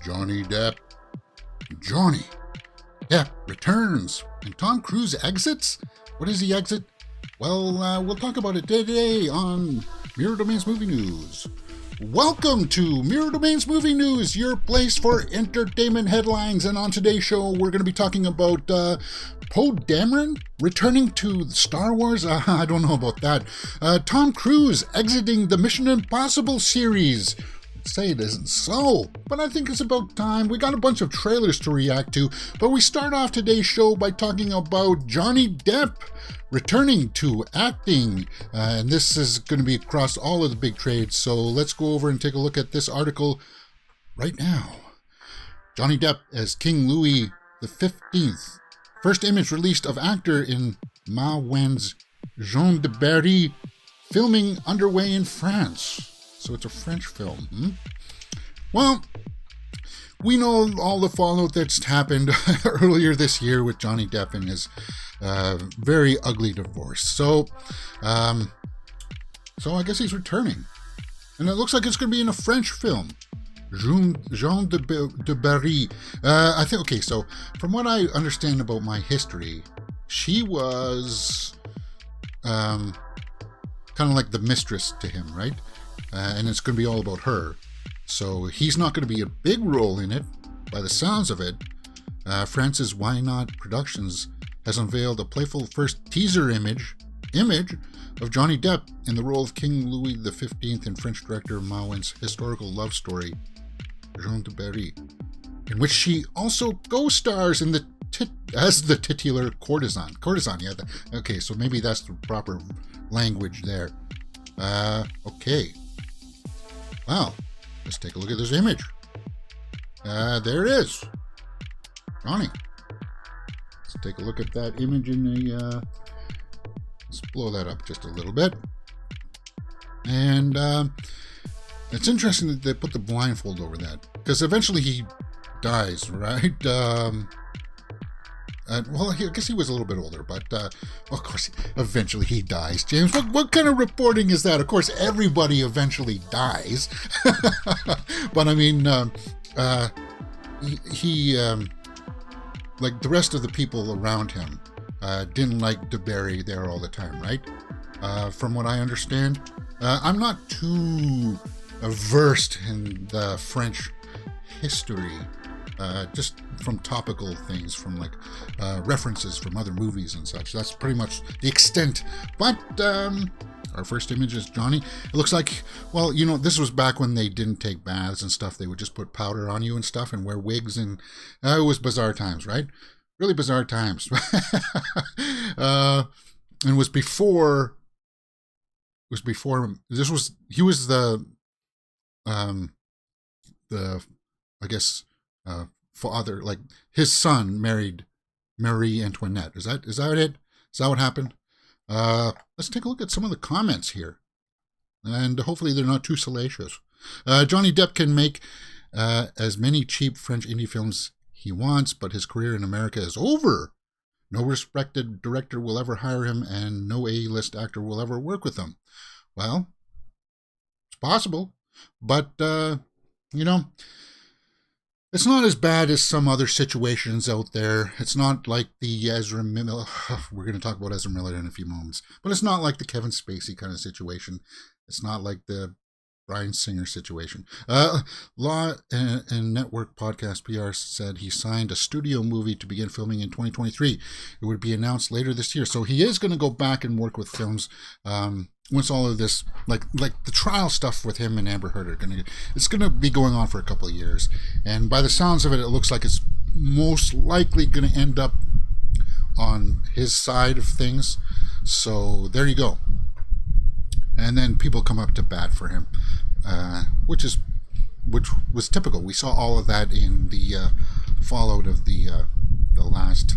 Johnny Depp. Johnny Depp returns and Tom Cruise exits? What does he exit? Well, we'll talk about it today on Mirror Domains Movie News. Welcome to Mirror Domains Movie News, your place for entertainment headlines. And on today's show, we're going to be talking about Poe Dameron returning to Star Wars. I don't know about that. Tom Cruise exiting the Mission Impossible series. Say it isn't so, but I think it's about time. We got a bunch of trailers to react to, but we start off today's show by talking about Johnny Depp returning to acting, and this is going to be across all of the big trades, so let's go over and take a look at this article right now. Johnny Depp as King Louis XV. First image released of actor in Ma Wen's Jean de Barry, filming underway in France. So it's a French film. Well, we know all the fallout that's happened earlier this year with Johnny Depp and his very ugly divorce. So I guess he's returning. And it looks like it's going to be in a French film. Jean de Barry. I think, okay, so from what I understand about my history, she was kind of like the mistress to him, right? And it's going to be all about her. So he's not going to be a big role in it, by the sounds of it. France's Why Not Productions has unveiled a playful first teaser image of Johnny Depp in the role of King Louis XV in French director Ma Wen's historical love story, Jean de Barry, in which she also co-stars in as the titular courtesan. Yeah. Okay, so maybe that's the proper language there. Okay. Wow, let's take a look at this image. There it is. Johnny. Let's take a look at that image in the... let's blow that up just a little bit. And it's interesting that they put the blindfold over that, because eventually he dies, right? Well, I guess he was a little bit older, but of course, eventually he dies. James, what kind of reporting is that? Of course, everybody eventually dies. But I mean, he like the rest of the people around him, didn't like de Barry there all the time, right? From what I understand. I'm not too versed in the French history. Just from topical things, from like references from other movies and such. That's pretty much the extent. But our first image is Johnny. It looks like, well, you know, this was back when they didn't take baths and stuff. They would just put powder on you and stuff and wear wigs, and it was bizarre times, right? Really bizarre times. And it was before. He was the I guess. Father, like his son married Marie Antoinette. Is that it? Is that what happened? Let's take a look at some of the comments here, and hopefully they're not too salacious. Johnny Depp can make as many cheap French indie films he wants, but his career in America is over. No respected director will ever hire him, and no A-list actor will ever work with him. Well, it's possible, but you know, it's not as bad as some other situations out there. It's not like the Ezra Miller. We're going to talk about Ezra Miller in a few moments. But it's not like the Kevin Spacey kind of situation. It's not like the Bryan Singer situation. Law and Network Podcast PR said he signed a studio movie to begin filming in 2023. It would be announced later this year. So he is going to go back and work with films once all of this, like the trial stuff with him and Amber Heard it's going to be going on for a couple of years. And by the sounds of it, it looks like it's most likely going to end up on his side of things. So there you go. And then people come up to bat for him, which was typical. We saw all of that in the fallout of the last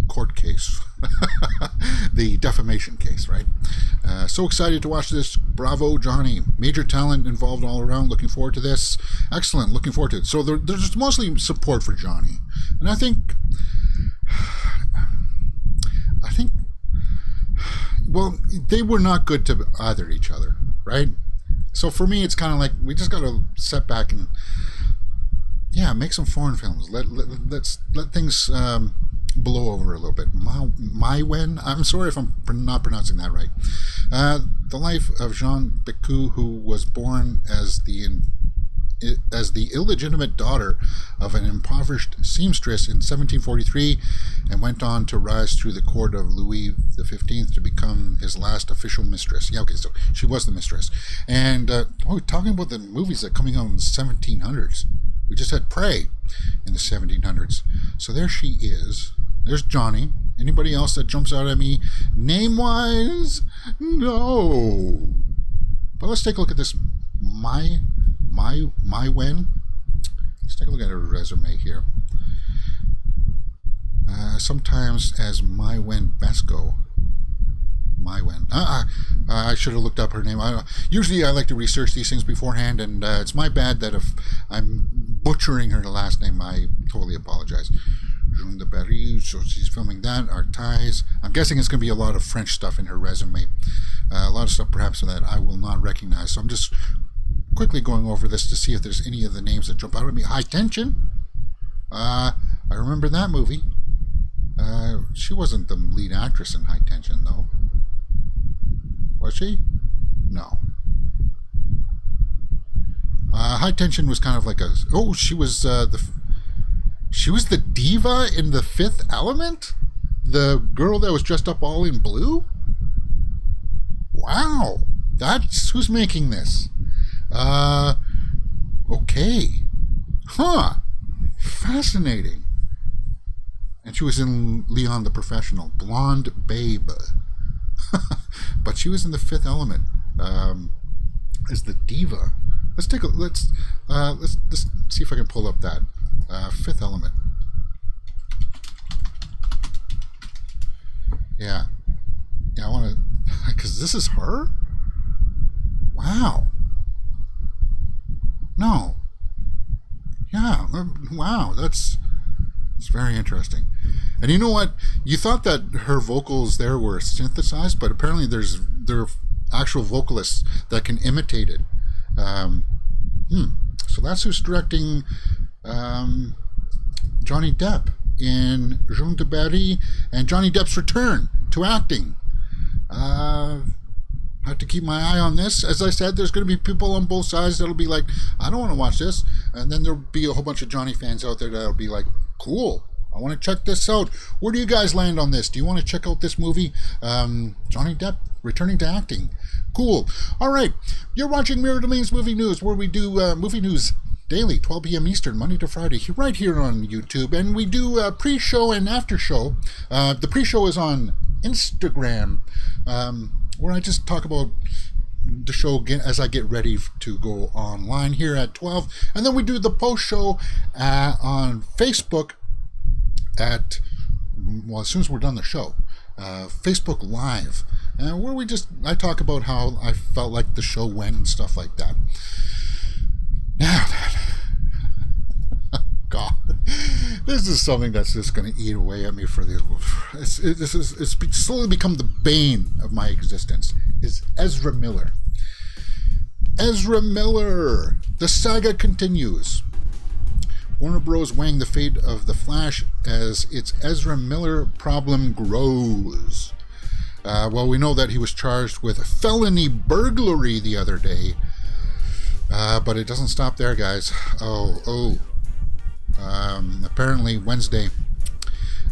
court case, the defamation case, right? So excited to watch this. Bravo, Johnny. Major talent involved all around. Looking forward to this. Excellent. Looking forward to it. So there's mostly support for Johnny. And I think, well, they were not good to either each other, right? So for me, it's kind of like we just got to set back and make some foreign films. Let's let things blow over a little bit. Maiwen, I'm sorry if I'm not pronouncing that right. The life of Jean Bécu, who was born as the illegitimate daughter of an impoverished seamstress in 1743 and went on to rise through the court of Louis XV to become his last official mistress. Yeah, okay, so she was the mistress. And, talking about the movies that are coming out in the 1700s. We just had Prey in the 1700s. So there she is. There's Johnny. Anybody else that jumps out at me name-wise? No. But let's take a look at this Maiwen. Let's take a look at her resume here. Sometimes as Maiwen Besco. Maiwen. I should have looked up her name. Usually I like to research these things beforehand, and it's my bad that if I'm butchering her last name, I totally apologize. Jean de Berry, so she's filming that. Our ties. I'm guessing it's going to be a lot of French stuff in her resume. A lot of stuff perhaps that I will not recognize. So I'm just quickly going over this to see if there's any of the names that jump out at me. High Tension. I remember that movie. She wasn't the lead actress in High Tension, though. Was she? No. High Tension was kind of like a... Oh, she was she was the diva in The Fifth Element? The girl that was dressed up all in blue? Wow. That's... Who's making this? Okay. Huh. Fascinating. And she was in Leon the Professional. Blonde Babe. But she was in The Fifth Element as the diva. Let's see if I can pull up that Fifth Element. Yeah, I want to, because this is her. Wow. No. Yeah. Wow. That's very interesting. And you know what? You thought that her vocals there were synthesized, but apparently there are actual vocalists that can imitate it. So that's who's directing Johnny Depp in Jean de Berry and Johnny Depp's return to acting. I have to keep my eye on this. As I said, there's going to be people on both sides that'll be like, I don't want to watch this. And then there'll be a whole bunch of Johnny fans out there that'll be like, cool, I want to check this out. Where do you guys land on this? Do you want to check out this movie? Johnny Depp returning to acting. Cool. All right. You're watching Mirror Domains Movie News, where we do movie news daily, 12 p.m. Eastern, Monday to Friday, right here on YouTube. And we do pre-show and after-show. The pre-show is on Instagram, where I just talk about the show again as I get ready to go online here at 12. And then we do the post-show on Facebook at, well, as soon as we're done the show, Facebook Live, where I talk about how I felt like the show went and stuff like that. Now then, God, this is something that's just going to eat away at me for it's slowly become the bane of my existence, is Ezra Miller. Ezra Miller! The saga continues. Warner Bros. Weighing the fate of The Flash as its Ezra Miller problem grows. Well, we know that he was charged with felony burglary the other day. But it doesn't stop there, guys. Apparently Wednesday,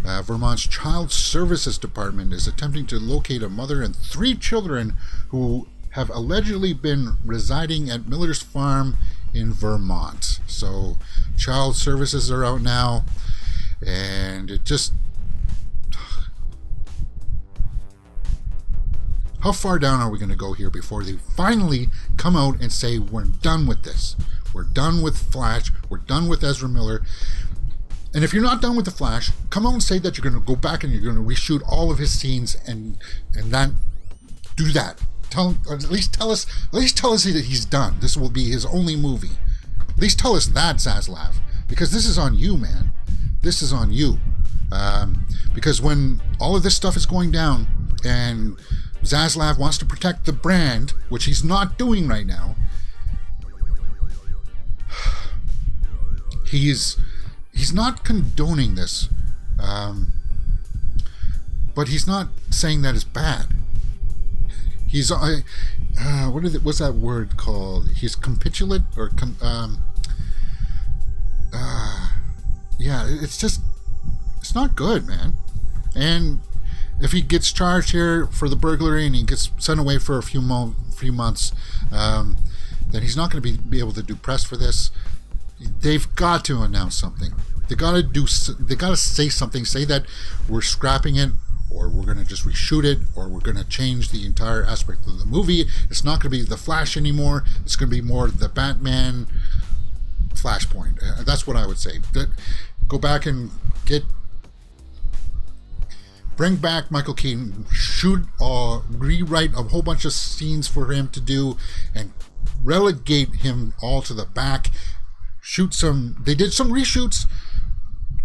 Vermont's Child Services Department is attempting to locate a mother and 3 children who have allegedly been residing at Miller's farm in Vermont. So child services are out now, and it just... How far down are we going to go here before they finally come out and say, we're done with this? We're done with Flash. We're done with Ezra Miller. And if you're not done with the Flash, come out and say that you're going to go back and you're going to reshoot all of his scenes and then do that. At least tell us that he's done. This will be his only movie. At least tell us that, Zaslav. Because this is on you, man. This is on you. Because when all of this stuff is going down and Zaslav wants to protect the brand, which he's not doing right now, he's not condoning this, but he's not saying that it's bad. He's what's that word called? He's capitulate or yeah. It's not good, man. And if he gets charged here for the burglary and he gets sent away for a few months, then he's not going to be able to do press for this. They've got to announce something. They got to say something. Say that we're scrapping it, or we're going to just reshoot it, or we're going to change the entire aspect of the movie. It's not going to be the Flash anymore. It's going to be more the Batman Flashpoint. That's what I would say. Go back and bring back Michael Keaton, rewrite a whole bunch of scenes for him to do, and relegate him all to the back. They did some reshoots.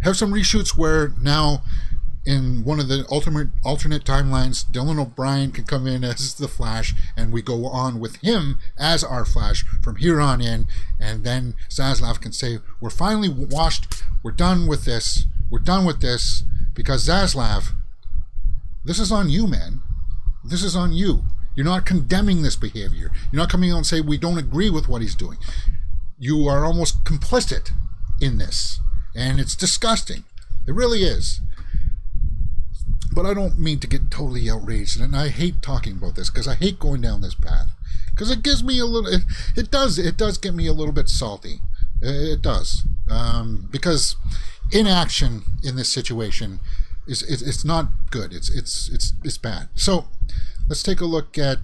Have some reshoots where now, in one of the alternate timelines, Dylan O'Brien can come in as the Flash, and we go on with him as our Flash from here on in, and then Zaslav can say, we're finally washed, we're done with this, because Zaslav, this is on you, man. This is on you. You're not condemning this behavior. You're not coming out and say, we don't agree with what he's doing. You are almost complicit in this, and it's disgusting. It really is. But I don't mean to get totally outraged, and I hate talking about this because I hate going down this path, because it gives me a little. It does get me a little bit salty. It does, because inaction in this situation it's not good. It's bad. So let's take a look at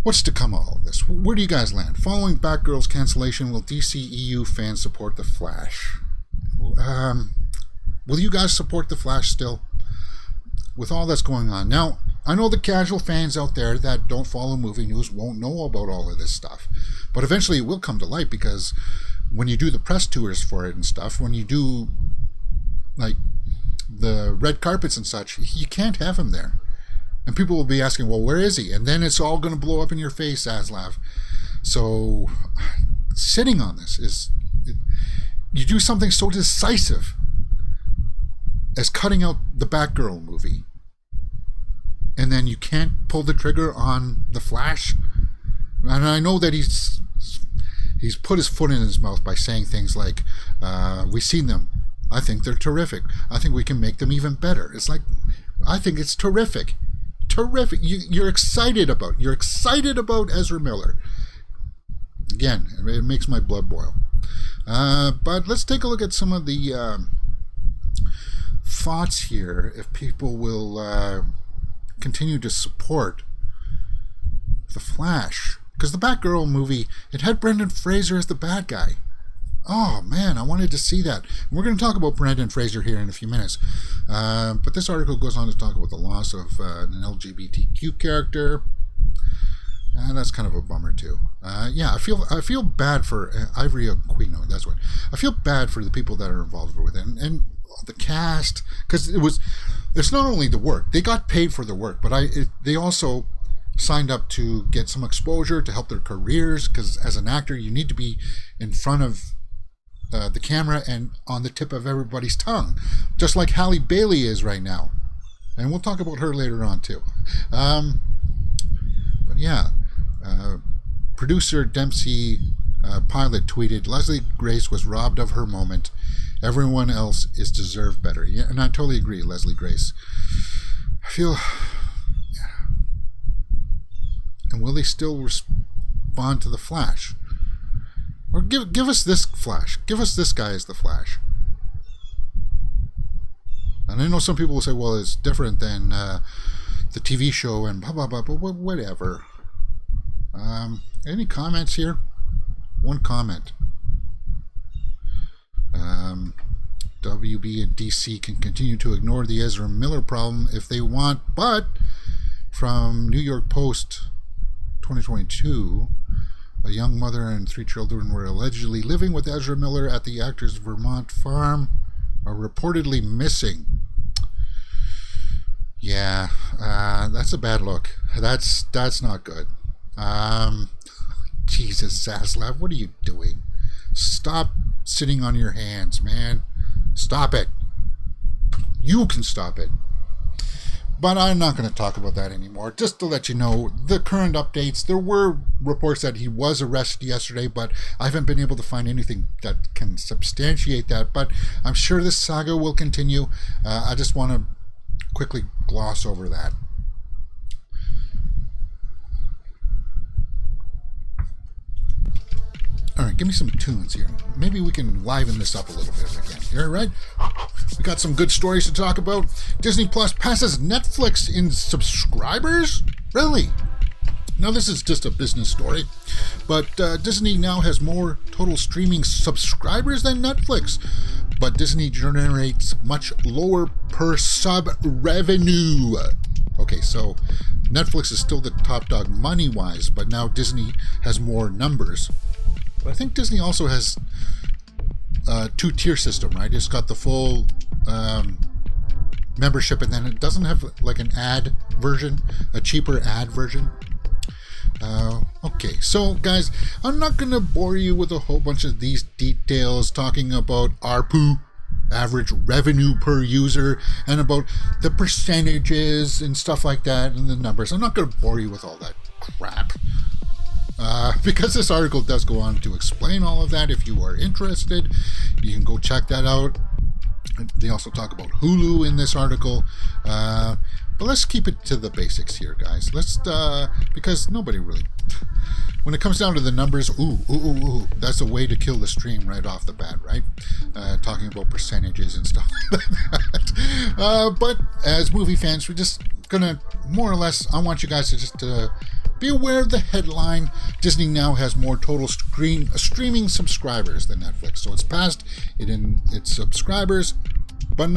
what's to come of all of this. Where do you guys land? Following Batgirl's cancellation, will DCEU fans support the Flash? Will you guys support the Flash still? With all that's going on. Now, I know the casual fans out there that don't follow movie news won't know about all of this stuff. But eventually it will come to light, because when you do the press tours for it and stuff, when you do like the red carpets and such, you can't have him there. And people will be asking, well, where is he? And then it's all going to blow up in your face, Zaslav. So sitting on this you do something so decisive as cutting out the Batgirl movie, and then you can't pull the trigger on the Flash. And I know that he's put his foot in his mouth by saying things like, we've seen them, I think they're terrific, I think we can make them even better. It's like, I think it's terrific. You're excited about Ezra Miller. Again, it makes my blood boil. But let's take a look at some of the thoughts here, if people will continue to support the Flash. Because the Batgirl movie, it had Brendan Fraser as the bad guy. Oh man, I wanted to see that. And we're going to talk about Brendan Fraser here in a few minutes. But this article goes on to talk about the loss of an LGBTQ character. And that's kind of a bummer too. I feel bad for Ivory Aquino. That's what I feel bad for the people that are involved with it, and the cast, because it's not only the work, they got paid for the work, but they also signed up to get some exposure to help their careers, because as an actor you need to be in front of the camera and on the tip of everybody's tongue, just like Halle Bailey is right now, and we'll talk about her later on too. But yeah, producer Dempsey Pilot tweeted, Leslie Grace was robbed of her moment. Everyone else is deserved better. Yeah, and I totally agree, Leslie Grace. I feel... Yeah. And will they still respond to the Flash? Or give us this Flash. Give us this guy as the Flash. And I know some people will say, well, it's different than the TV show and blah, blah, blah, but whatever. Any comments here? One comment. WB and DC can continue to ignore the Ezra Miller problem if they want, but from New York Post 2022, a young mother and 3 children were allegedly living with Ezra Miller at the actor's Vermont farm are reportedly missing. Yeah, that's a bad look. That's not good. Jesus, Zaslav, what are you doing? Stop sitting on your hands, man. Stop it. You can stop it. But I'm not going to talk about that anymore. Just to let you know, the current updates, there were reports that he was arrested yesterday, but I haven't been able to find anything that can substantiate that. But I'm sure this saga will continue. I just want to quickly gloss over that. All right, give me some tunes here. Maybe we can liven this up a little bit again here, right? We got some good stories to talk about. Disney Plus passes Netflix in subscribers? Really? Now, this is just a business story, but Disney now has more total streaming subscribers than Netflix. But Disney generates much lower per sub revenue. Okay, so Netflix is still the top dog money-wise, but now Disney has more numbers. But I think Disney also has a two-tier system, right? It's got the full membership, and then it doesn't have like an ad version, a cheaper ad version. Okay, so guys, I'm not going to bore you with a whole bunch of these details talking about ARPU, average revenue per user, and about the percentages and stuff like that and the numbers. I'm not going to bore you with all that crap. Because this article does go on to explain all of that. If you are interested, you can go check that out. They also talk about Hulu in this article. But let's keep it to the basics here, guys. Because nobody really... When it comes down to the numbers, that's a way to kill the stream right off the bat, right? Talking about percentages and stuff like that. But as movie fans, we're just gonna, more or less, I want you guys to just... be aware of the headline. Disney now has more total streaming subscribers than Netflix. So it's passed it in its subscribers, but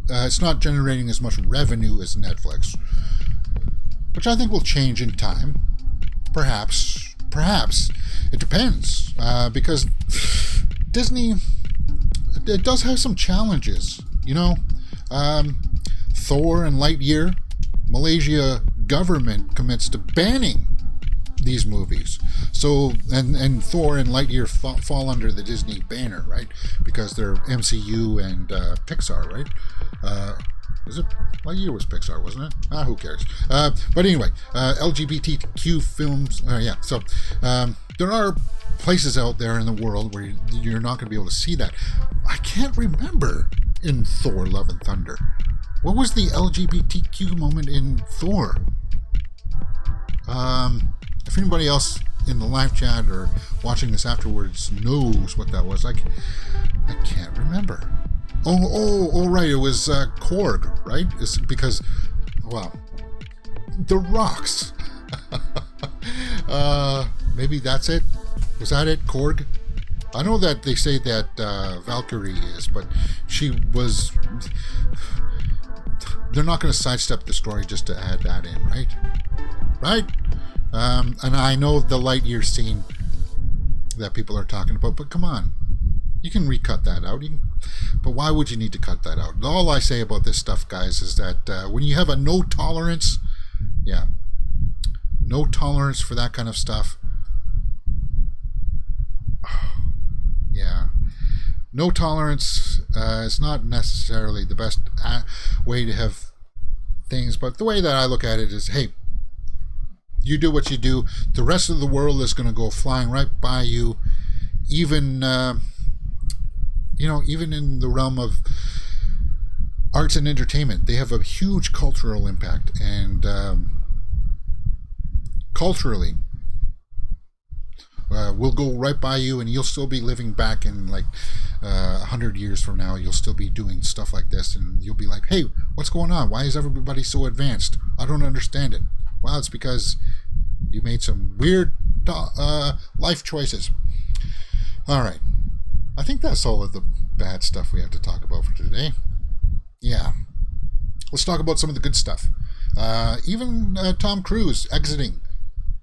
it's not generating as much revenue as Netflix, which I think will change in time. Perhaps. It depends, because Disney, it does have some challenges. You know, Thor and Lightyear, Malaysia government commits to banning these movies. So, and Thor and Lightyear fall under the Disney banner, right? Because they're MCU and Pixar, right? Is it? Lightyear was Pixar, wasn't it? Who cares? But anyway, LGBTQ films, yeah. So, there are places out there in the world where you're not going to be able to see that. I can't remember in Thor, Love and Thunder. What was the LGBTQ moment in Thor? If anybody else in the live chat or watching this afterwards knows what that was, I can't remember. Oh, right, it was Korg, right? It's because, well, the rocks. Maybe that's it. Was that it, Korg? I know that they say that Valkyrie is, but she was... They're not going to sidestep the story just to add that in, right? Right? And I know the Lightyear scene that people are talking about, but come on. You can recut that out. But why would you need to cut that out? All I say about this stuff, guys, is that when you have a no tolerance for that kind of stuff, no tolerance is not necessarily the best way to have things, but the way that I look at it is, hey, you do what you do, the rest of the world is going to go flying right by you, even even in the realm of arts and entertainment. They have a huge cultural impact, and culturally we'll go right by you, and you'll still be living back in like 100 years from now. You'll still be doing stuff like this, and you'll be like, hey, what's going on? Why is everybody so advanced? I don't understand it. Well, it's because you made some weird life choices. All right. I think that's all of the bad stuff we have to talk about for today. Yeah. Let's talk about some of the good stuff. Even Tom Cruise exiting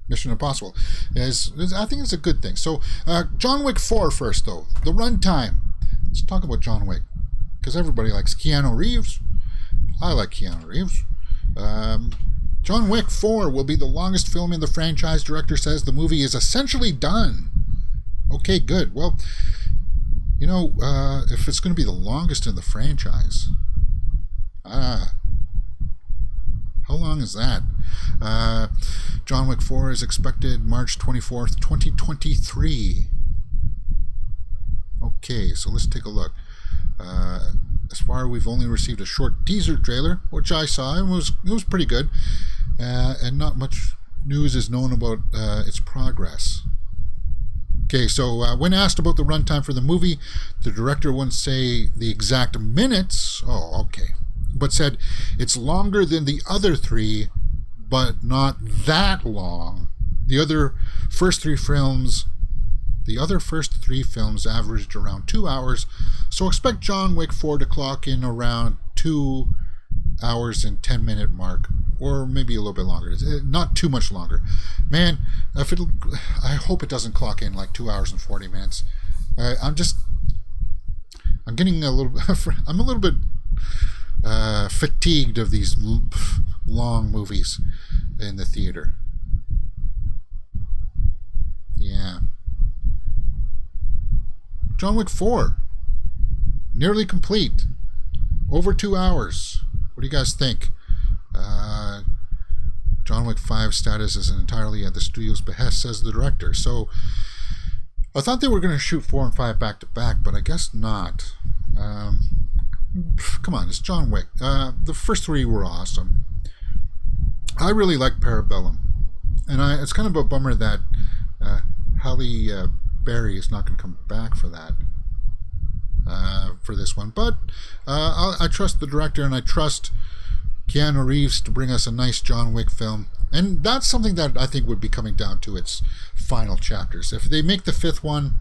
Mission Impossible I think it's a good thing. So, John Wick 4 first, though. The runtime. Let's talk about John Wick, because everybody likes Keanu Reeves. I like Keanu Reeves. John Wick 4 will be the longest film in the franchise. Director says the movie is essentially done. Okay, good. Well, you know, if it's going to be the longest in the franchise, how long is that? John Wick 4 is expected March 24th, 2023. Okay, so let's take a look. As far we've only received a short teaser trailer, which I saw, and it was pretty good, and not much news is known about its progress. Okay, so when asked about the runtime for the movie, the director wouldn't say the exact minutes. Oh, okay. But said it's longer than the other three, but not that long. The other first three films averaged around 2 hours, so expect John Wick 4 to clock in around 2 hours and 10-minute mark, or maybe a little bit longer. Not too much longer. Man, I hope it doesn't clock in like 2 hours and 40 minutes. I'm getting a little bit fatigued of these long movies in the theater. Yeah. John Wick 4, nearly complete, over 2 hours. What do you guys think? John Wick 5 status is entirely at the studio's behest, says the director. So I thought they were going to shoot 4 and 5 back to back, but I guess not. Come on, it's John Wick. The first three were awesome. I really like Parabellum, and it's kind of a bummer that Halle Bailey is not going to come back for that, for this one. But I trust the director, and I trust Keanu Reeves to bring us a nice John Wick film. And that's something that I think would be coming down to its final chapters. If they make the fifth one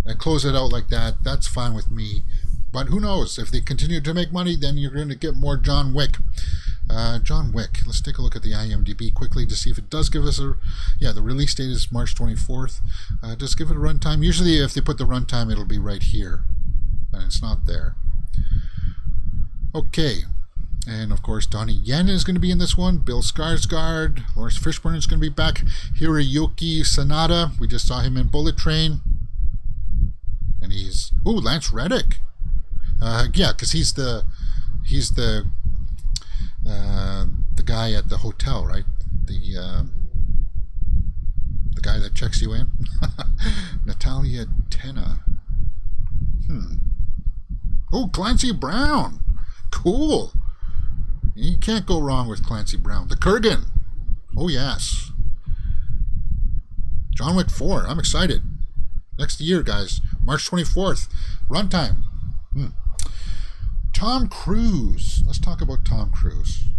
and close it out like that, that's fine with me. But who knows? If they continue to make money, then you're going to get more John Wick. John Wick. Let's take a look at the IMDb quickly to see if it does give us the release date is March 24th. Does give it a runtime. Usually if they put the runtime, it'll be right here. And it's not there. Okay. And of course, Donnie Yen is going to be in this one. Bill Skarsgård. Lawrence Fishburne is going to be back. Hiroyuki Sanada. We just saw him in Bullet Train. And he's... Ooh, Lance Reddick. Yeah, because he's the guy at the hotel, right? The guy that checks you in. Natalia Tena. Oh, Clancy Brown. Cool. You can't go wrong with Clancy Brown. The Kurgan. Oh, yes. John Wick 4. I'm excited. Next year, guys. March 24th. Runtime. Tom Cruise. Let's talk about Tom Cruise.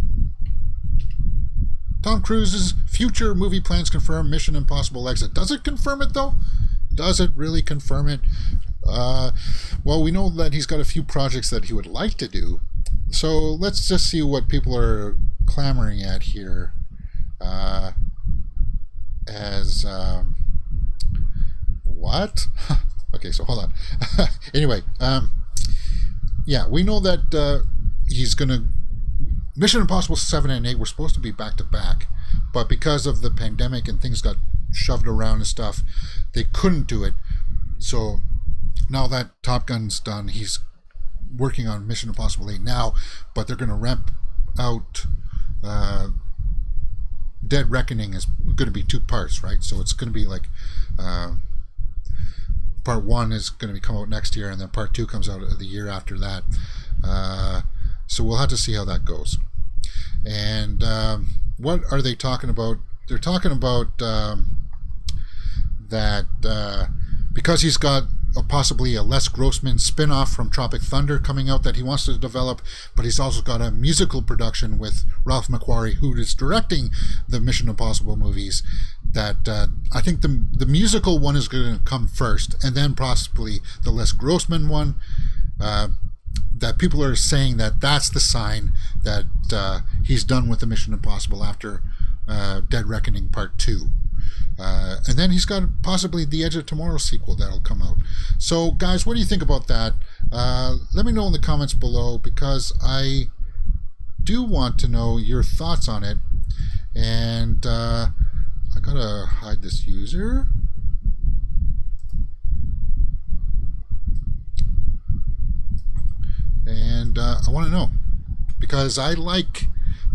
Tom Cruise's future movie plans confirm Mission Impossible Exit. Does it confirm it, though? Does it really confirm it? Well, we know that he's got a few projects that he would like to do. So let's just see what people are clamoring at here. What? Okay, so hold on. Anyway, yeah, we know that he's going to... Mission Impossible 7 and 8 were supposed to be back-to-back, but because of the pandemic and things got shoved around and stuff, they couldn't do it. So now that Top Gun's done, he's working on Mission Impossible 8 now, but they're going to ramp out... Dead Reckoning is going to be 2 parts, right? So it's going to be like... Part 1 is going to come out next year, and then Part 2 comes out the year after that. So we'll have to see how that goes. And what are they talking about? They're talking about that because he's got possibly a Les Grossman spin-off from Tropic Thunder coming out that he wants to develop, but he's also got a musical production with Ralph McQuarrie, who is directing the Mission Impossible movies, that I think the musical one is going to come first, and then possibly the Les Grossman one, that people are saying that that's the sign that he's done with the Mission Impossible after Dead Reckoning Part 2. And then he's got possibly the Edge of Tomorrow sequel that'll come out. So, guys, what do you think about that? Let me know in the comments below, because I do want to know your thoughts on it. And I gotta hide this user. And I want to know, because I like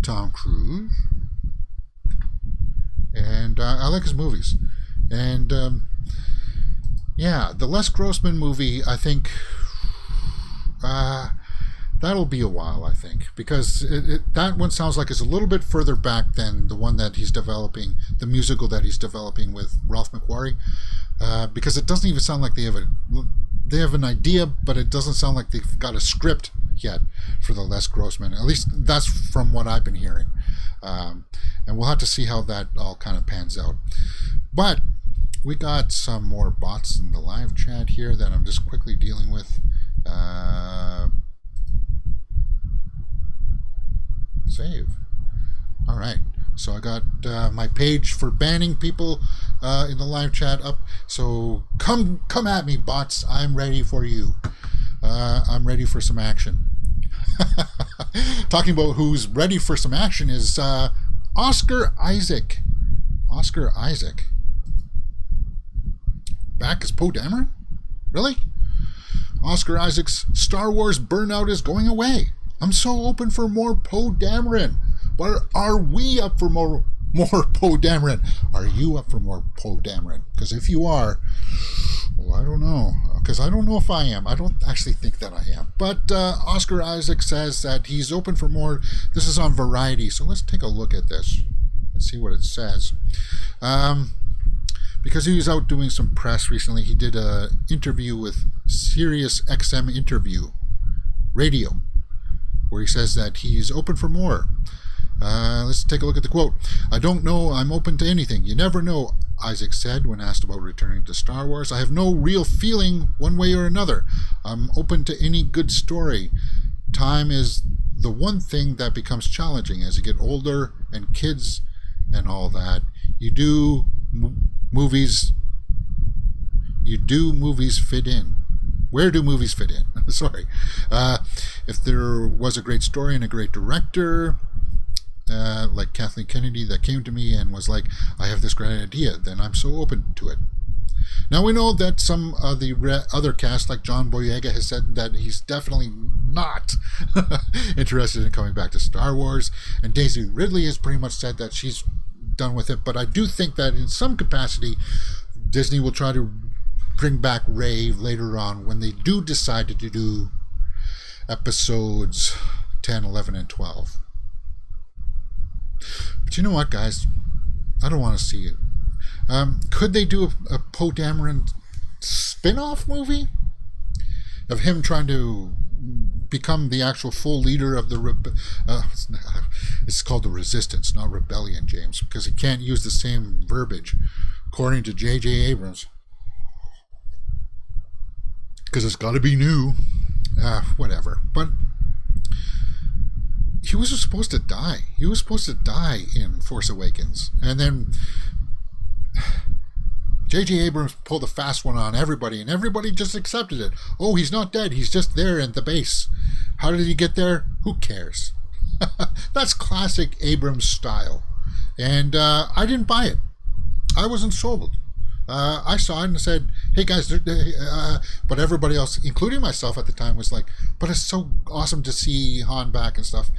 Tom Cruise, and I like his movies. And yeah, the Les Grossman movie, I think that'll be a while, I think, because that one sounds like it's a little bit further back than the one that he's developing, the musical that he's developing with Ralph McQuarrie, because it doesn't even sound like they have an idea, but it doesn't sound like they've got a script yet for the Les Grossman. At least that's from what I've been hearing. And we'll have to see how that all kind of pans out. But we got some more bots in the live chat here that I'm just quickly dealing with. Save. All right. So I got my page for banning people in the live chat up. So come at me, bots. I'm ready for you. I'm ready for some action. Talking about who's ready for some action is Oscar Isaac. Oscar Isaac. Back as Poe Dameron? Really? Oscar Isaac's Star Wars burnout is going away. I'm so open for more Poe Dameron. But are we up for more Poe Dameron? Are you up for more Poe Dameron? Because if you are, well, I don't know. Because I don't know if I am. I don't actually think that I am. But Oscar Isaac says that he's open for more. This is on Variety. So let's take a look at this and see what it says. Because he was out doing some press recently. He did an interview with Sirius XM Interview Radio, where he says that he's open for more. Let's take a look at the quote. I don't know. I'm open to anything. You never know, Isaac said when asked about returning to Star Wars. I have no real feeling one way or another. I'm open to any good story. Time is the one thing that becomes challenging as you get older and kids and all that. You do movies fit in? Where do movies fit in? Sorry. If there was a great story and a great director, like Kathleen Kennedy, that came to me and was like, I have this great idea, then I'm so open to it. Now we know that some of the other cast, like John Boyega, has said that he's definitely not interested in coming back to Star Wars, and Daisy Ridley has pretty much said that she's done with it. But I do think that in some capacity Disney will try to bring back Rey later on when they do decide to do episodes 10, 11, and 12. But you know what, guys? I don't want to see it. Could they do a Poe Dameron spin-off movie of him trying to become the actual full leader of the it's called the Resistance, not Rebellion, James, because he can't use the same verbiage according to J.J. Abrams, because it's got to be new. Whatever. But he was supposed to die. He was supposed to die in Force Awakens, and then J.J. Abrams pulled a fast one on everybody, and everybody just accepted it. Oh, he's not dead. He's just there at the base. How did he get there? Who cares? That's classic Abrams style. And I didn't buy it. I wasn't sold. I saw it and said, hey guys, but everybody else, including myself at the time, was like, but it's so awesome to see Han back and stuff.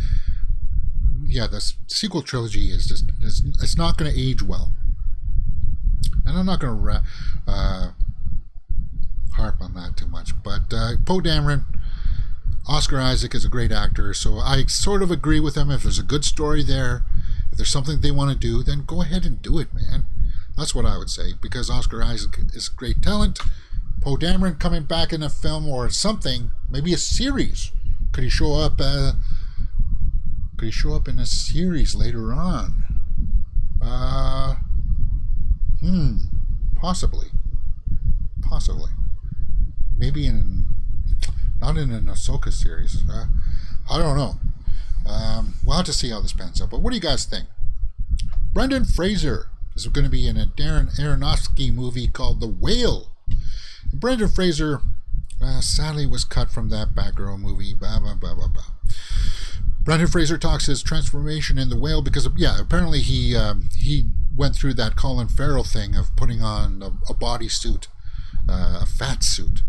Yeah, the sequel trilogy is just, it's not going to age well. And I'm not going to harp on that too much. But Poe Dameron, Oscar Isaac is a great actor, so I sort of agree with him. If there's a good story there, if there's something they want to do, then go ahead and do it, man. That's what I would say, because Oscar Isaac is great talent. Poe Dameron coming back in a film or something, maybe a series. Could he show up? Could he show up in a series later on? Possibly. Maybe not in an Ahsoka series. I don't know. We'll have to see how this pans out. But what do you guys think? Brendan Fraser is going to be in a Darren Aronofsky movie called The Whale. Brendan Fraser sadly was cut from that Batgirl movie. Blah, blah, blah, blah, blah. Brendan Fraser talks his transformation in The Whale because, apparently he went through that Colin Farrell thing of putting on a bodysuit, a fat suit,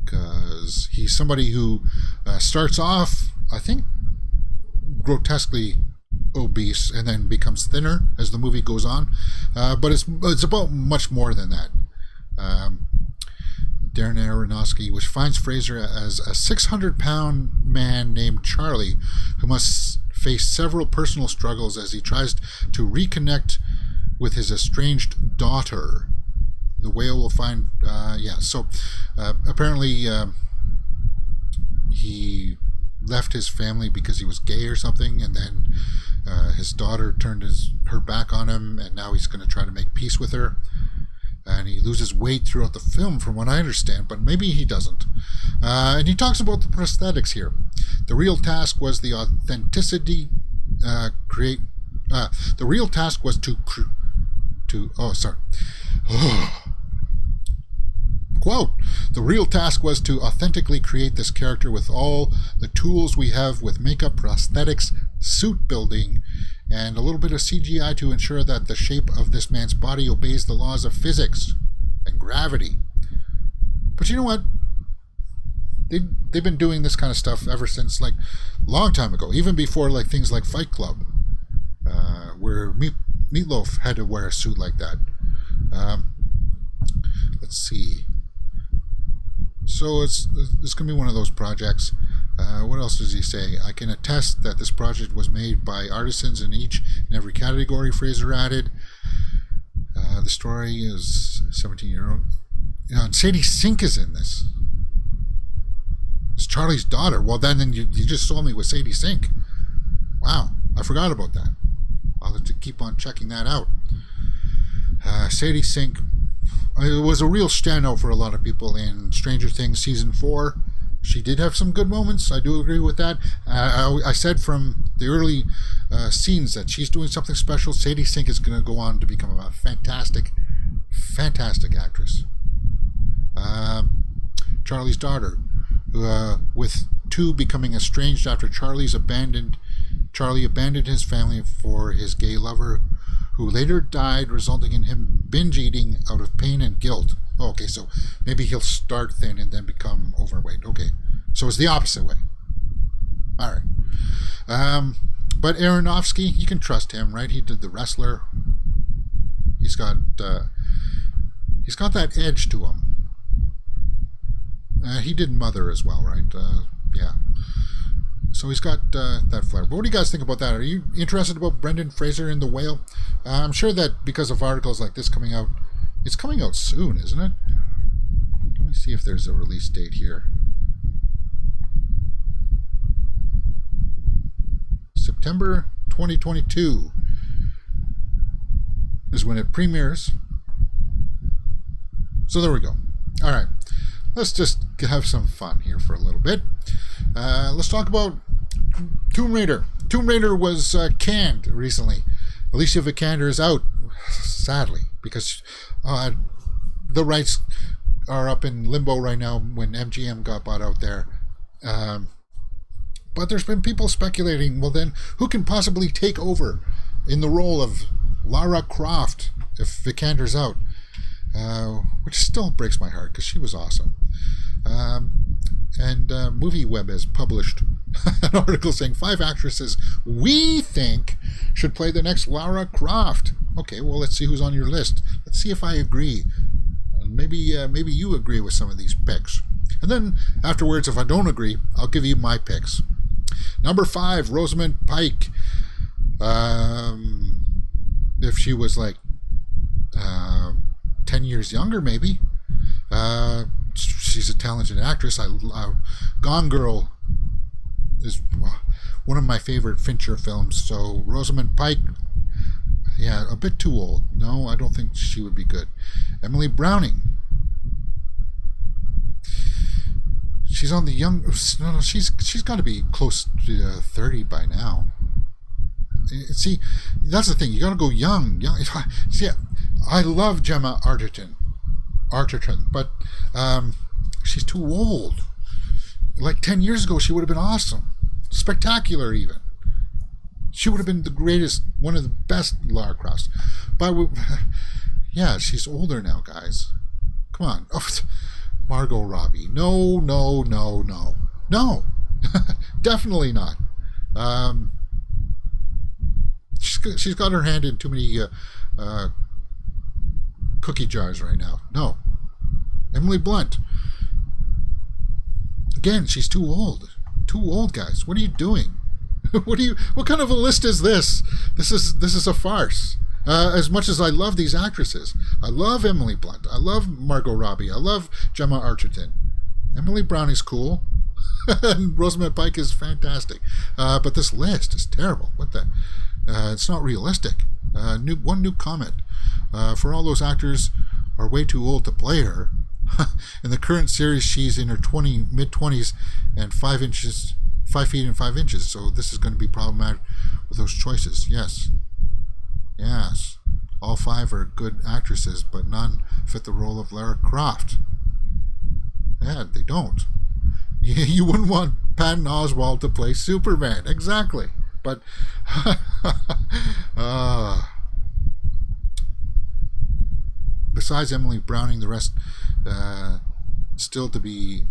because he's somebody who starts off, I think, grotesquely obese and then becomes thinner as the movie goes on, but it's about much more than that. Darren Aronofsky, which finds Fraser as a 600-pound man named Charlie who must face several personal struggles as he tries to reconnect with his estranged daughter. The Whale will find, apparently he left his family because he was gay or something, and then his daughter turned her back on him, and now he's going to try to make peace with her. And he loses weight throughout the film, from what I understand, but maybe he doesn't. And he talks about the prosthetics here. The real task was the authenticity create. The real task was to. Quote, the real task was to authentically create this character with all the tools we have with makeup, prosthetics, suit building, and a little bit of CGI to ensure that the shape of this man's body obeys the laws of physics and gravity. But you know what? They've been doing this kind of stuff ever since, like, long time ago, even before, like, things like Fight Club, where Meatloaf had to wear a suit like that. Let's see. So it's going to be one of those projects. What else does he say? I can attest that this project was made by artisans in each and every category, Fraser added. The story is 17-year-old. And Sadie Sink is in this. It's Charlie's daughter. Well, then you just sold me with Sadie Sink. Wow, I forgot about that. I'll have to keep on checking that out. Sadie Sink, it was a real standout for a lot of people in Stranger Things Season 4. She did have some good moments. I do agree with that. I said from the early scenes that she's doing something special. Sadie Sink is going to go on to become a fantastic, fantastic actress. Charlie's daughter, with two becoming estranged after Charlie abandoned his family for his gay lover, who later died, resulting in him binge eating out of pain and guilt. Okay, so maybe he'll start thin and then become overweight. Okay, so it's the opposite way. All right. But Aronofsky, you can trust him, right? He did The Wrestler. He's got that edge to him. He did Mother as well, right? Yeah. So he's got that flair. But what do you guys think about that? Are you interested about Brendan Fraser in The Whale? I'm sure that because of articles like this coming out, it's coming out soon, isn't it? Let me see if there's a release date here. September 2022 is when it premieres. So there we go. All right. Let's just have some fun here for a little bit. Let's talk about Tomb Raider. Tomb Raider was canned recently. Alicia Vikander is out, sadly, because the rights are up in limbo right now when MGM got bought out there. But there's been people speculating, well then, who can possibly take over in the role of Lara Croft if Vikander's out? Which still breaks my heart because she was awesome. And MovieWeb has published an article saying 5 actresses we think should play the next Lara Croft. Okay, well, let's see who's on your list. Let's see if I agree. Maybe you agree with some of these picks. And then afterwards, if I don't agree, I'll give you my picks. Number 5, Rosamund Pike. If she was like 10 years younger, maybe. She's a talented actress. Gone Girl is one of my favorite Fincher films. So Rosamund Pike, yeah, a bit too old. No, I don't think she would be good. Emily Browning. She's on the young. No, she's got to be close to 30 by now. See, that's the thing. You got to go young. See, I love Gemma Arterton, but she's too old. Like 10 years ago, she would have been awesome. spectacular even. She would have been the greatest, one of the best Lara Crofts. But yeah, she's older now, guys. Come on. Oh, Margot Robbie. No. No. Definitely not. She's got her hand in too many cookie jars right now. No. Emily Blunt. Again, she's too old. Too old, guys. What are you doing? What kind of a list is this? This is a farce. As much as I love these actresses, I love Emily Blunt, I love Margot Robbie, I love Gemma Arterton. Emily Browning's cool, and Rosamund Pike is fantastic. But this list is terrible. What the? It's not realistic. One new comment. For all those actors are way too old to play her. In the current series, she's in her mid-20s and 5 feet and 5 inches. So this is going to be problematic with those choices. Yes. All 5 are good actresses, but none fit the role of Lara Croft. Yeah, they don't. You wouldn't want Patton Oswalt to play Superman. Exactly. But besides Emily Browning, the rest still to be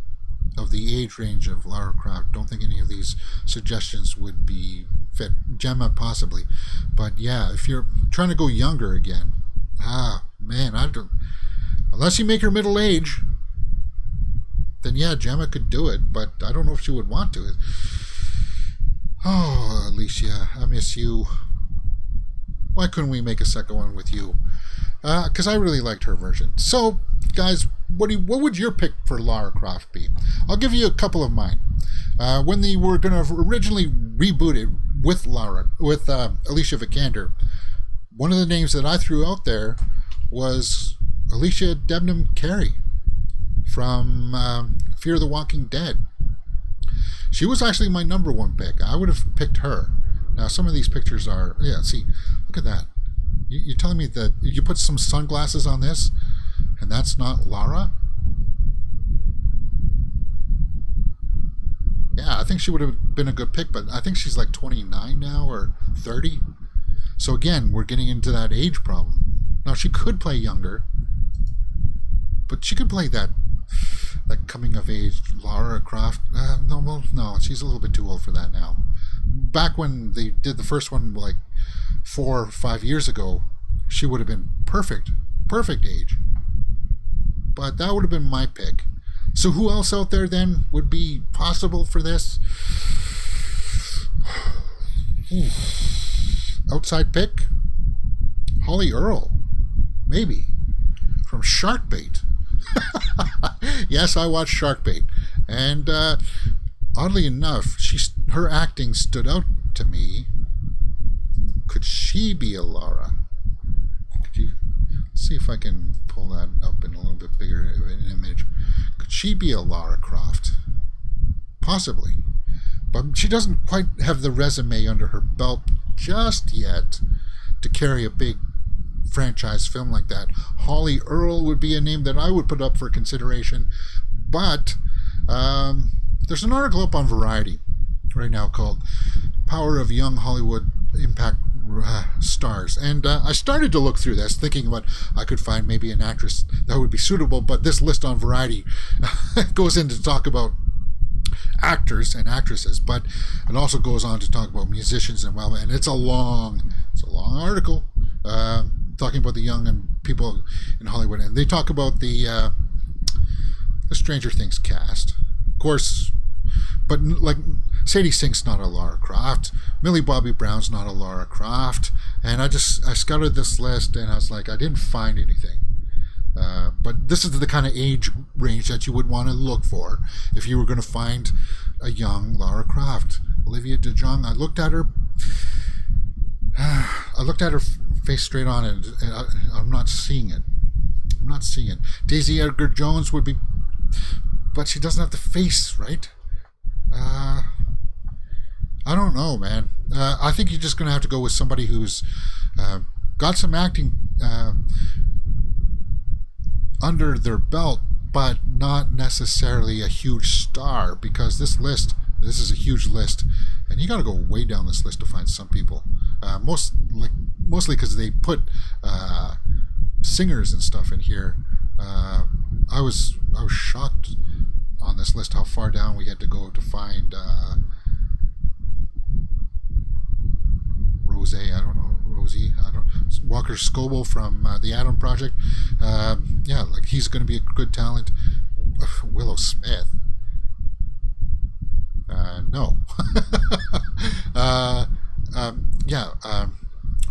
of the age range of Lara Croft. Don't think any of these suggestions would be fit. Gemma possibly, but yeah, if you're trying to go younger again, man, I don't. Unless you make her middle age, then yeah, Gemma could do it, but I don't know if she would want to. Oh, Alicia, I miss you. Why couldn't we make a second one with you? Because I really liked her version. So, guys, what would your pick for Lara Croft be? I'll give you a couple of mine. When they were going to originally reboot it with Alicia Vikander, one of the names that I threw out there was Alicia Debnam Carey from Fear the Walking Dead. She was actually my number 1 pick. I would have picked her. Now, some of these pictures are... Yeah, see, look at that. You're telling me that you put some sunglasses on this, and that's not Lara? Yeah, I think she would have been a good pick, but I think she's like 29 now, or 30. So again, we're getting into that age problem. Now, she could play younger, but she could play that coming of age Lara Croft. No, she's a little bit too old for that now. Back when they did the first one, like 4 or 5 years ago, she would have been perfect age. But that would have been my pick. So who else out there then would be possible for this? Outside pick? Holly Earl, maybe, from Sharkbait. Yes, I watched Sharkbait, and oddly enough, her acting stood out to me. Could she be a Lara? Could you see if I can pull that up in a little bit bigger of an image? Could she be a Lara Croft? Possibly, but she doesn't quite have the resume under her belt just yet to carry a big franchise film like that. Holly Earl would be a name that I would put up for consideration, but there's an article up on Variety right now called Power of Young Hollywood Impact Stars, and I started to look through this thinking about I could find maybe an actress that would be suitable, but this list on Variety goes in to talk about actors and actresses, but it also goes on to talk about musicians and it's a long article talking about the young and people in Hollywood, and they talk about the Stranger Things cast, of course, but like Sadie Sink's not a Lara Croft, Millie Bobby Brown's not a Lara Croft, and I scouted this list and I was like, I didn't find anything. But this is the kind of age range that you would want to look for if you were going to find a young Lara Croft. Olivia DeJonge, I looked at her face straight on, and I'm not seeing it. Daisy Edgar Jones would be, but she doesn't have the face, right? I don't know, man. I think you're just going to have to go with somebody who's got some acting under their belt, but not necessarily a huge star, because this is a huge list, and you got to go way down this list to find some people. Mostly because they put singers and stuff in here. I was shocked on this list how far down we had to go to find Rosie. Walker Scobell from the Atom Project. Yeah, like he's going to be a good talent. Willow Smith. No.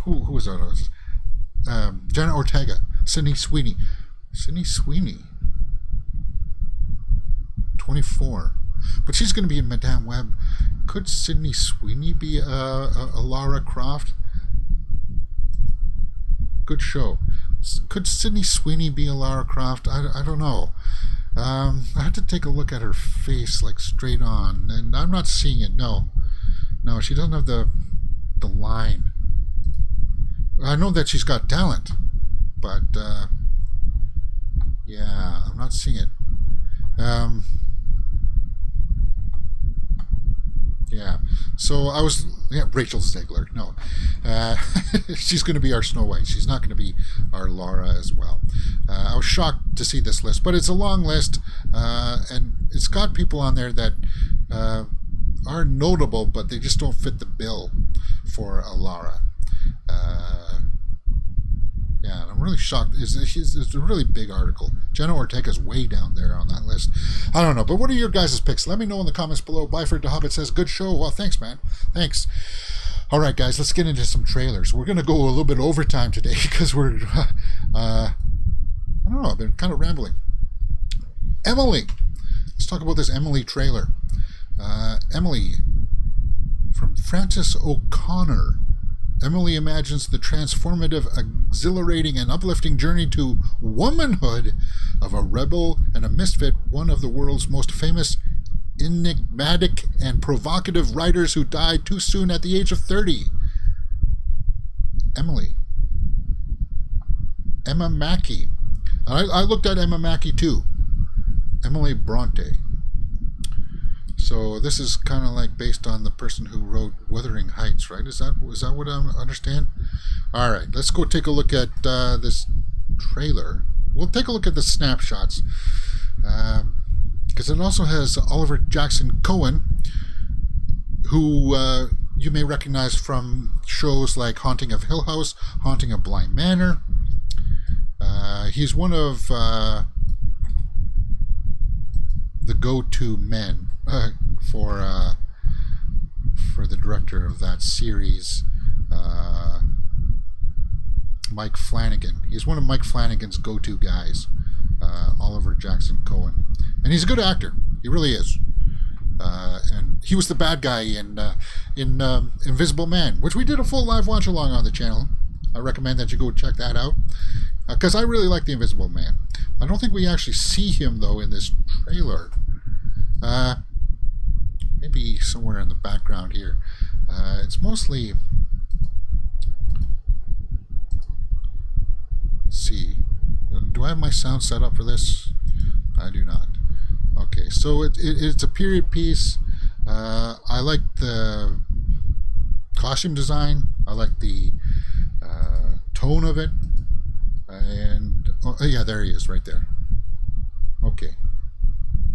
Who was that? Jenna Ortega, Sydney Sweeney. 24. But she's going to be in Madame Web. Could Sydney Sweeney be a Lara Croft? Good show. Could Sydney Sweeney be a Lara Croft? I don't know. I had to take a look at her face, like, straight on, and I'm not seeing it. No, she doesn't have the line. I know that she's got talent, but yeah, I'm not seeing it. Yeah, so Rachel Zegler. No, she's going to be our Snow White. She's not going to be our Lara as well. I was shocked to see this list, but it's a long list, and it's got people on there that are notable, but they just don't fit the bill for a Lara. Yeah, I'm really shocked. It's a really big article. Jenna Ortega's way down there on that list. I don't know, but what are your guys' picks? Let me know in the comments below. Byford the Hobbit says, good show. Well, thanks, man. Thanks. All right, guys, let's get into some trailers. We're going to go a little bit overtime today because we're, I don't know, I've been kind of rambling. Emily. Let's talk about this Emily trailer. Emily from Frances O'Connor. Emily imagines the transformative, exhilarating, and uplifting journey to womanhood of a rebel and a misfit, one of the world's most famous, enigmatic, and provocative writers who died too soon at the age of 30. Emily. Emma Mackey. I looked at Emma Mackey too. Emily Bronte. So this is kind of like based on the person who wrote Wuthering Heights, right? Is that what I understand? All right, let's go take a look at this trailer. We'll take a look at the snapshots because it also has Oliver Jackson Cohen, who you may recognize from shows like Haunting of Hill House, Haunting of Bly Manor. He's one of the go-to men for the director of that series, Mike Flanagan. He's one of Mike Flanagan's go-to guys, Oliver Jackson Cohen, and he's a good actor. He really is. And he was the bad guy in Invisible Man, which we did a full live watch along on the channel. I recommend that you go check that out because I really like the Invisible Man. I don't think we actually see him though in this trailer. Maybe somewhere in the background here. It's mostly. Let's see. Do I have my sound set up for this? I do not. Okay, so it's a period piece. I like the costume design. I like the tone of it. And oh yeah, there he is, right there. Okay,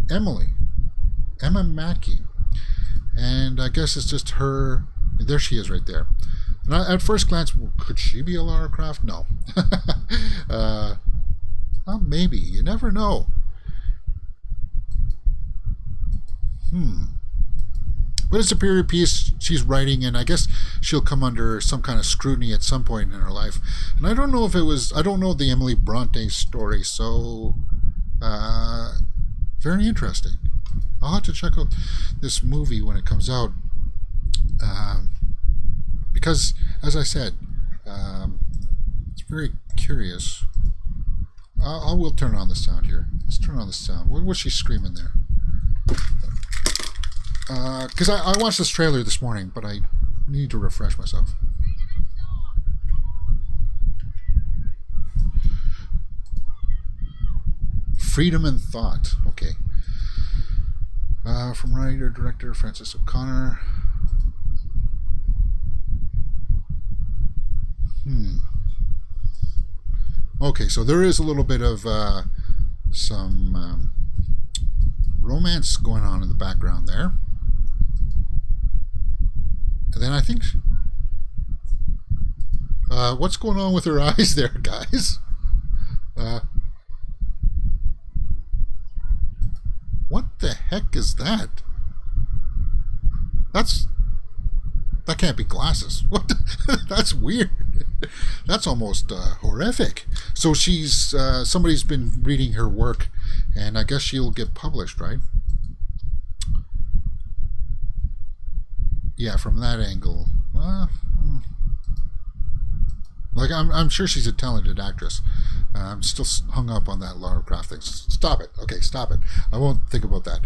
Emma Mackey, and I guess it's just her. There she is, right there. And at first glance, could she be a Lara Croft? No. Well, maybe. You never know. But it's a period piece she's writing, and I guess she'll come under some kind of scrutiny at some point in her life. And I don't know if it was. I don't know the Emily Bronte story, so very interesting. I'll have to check out this movie when it comes out, because, as I said, it's very curious. I will turn on the sound here. Let's turn on the sound. What was she screaming there? Because I watched this trailer this morning, but I need to refresh myself. Freedom and Thought. Okay. From writer-director Frances O'Connor. Okay, so there is a little bit of some romance going on in the background there. And then I think... what's going on with her eyes there, guys? What the heck is that? That can't be glasses. What? That's weird. That's almost horrific. So she's somebody's been reading her work, and I guess she'll get published, right? Yeah, from that angle. Like I'm sure she's a talented actress. I'm still hung up on that Lara Croft thing. Stop it. Okay, stop it. I won't think about that.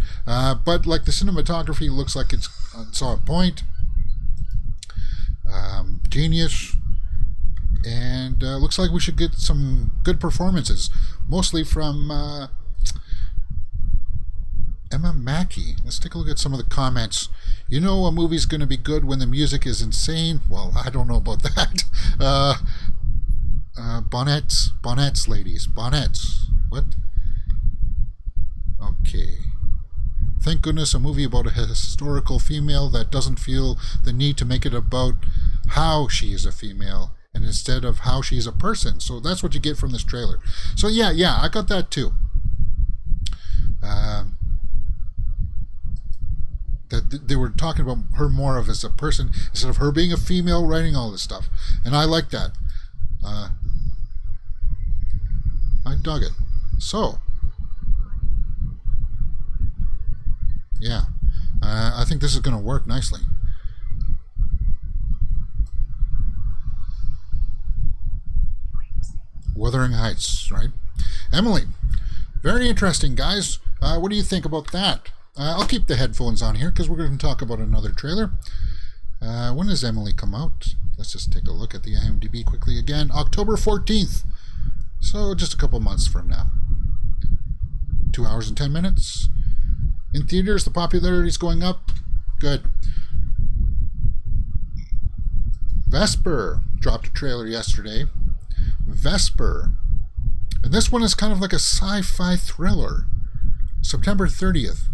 But like the cinematography looks like it's on point. Genius. And looks like we should get some good performances, mostly from Emma Mackey. Let's take a look at some of the comments. You know a movie's going to be good when the music is insane? Well, I don't know about that. Bonnets, ladies. Bonnets. What? Okay. Thank goodness a movie about a historical female that doesn't feel the need to make it about how she is a female, and instead of how she's a person. So that's what you get from this trailer. So yeah, I got that too. That they were talking about her more of as a person instead of her being a female writing all this stuff. And I like that. I dug it. So, yeah. I think this is going to work nicely. Wuthering Heights, right? Emily, very interesting, guys. What do you think about that? I'll keep the headphones on here because we're going to talk about another trailer. When does Emily come out? Let's just take a look at the IMDb quickly again. October 14th. So just a couple months from now. 2 hours and 10 minutes. In theaters, the popularity is going up. Good. Vesper dropped a trailer yesterday. Vesper. And this one is kind of like a sci-fi thriller. September 30th.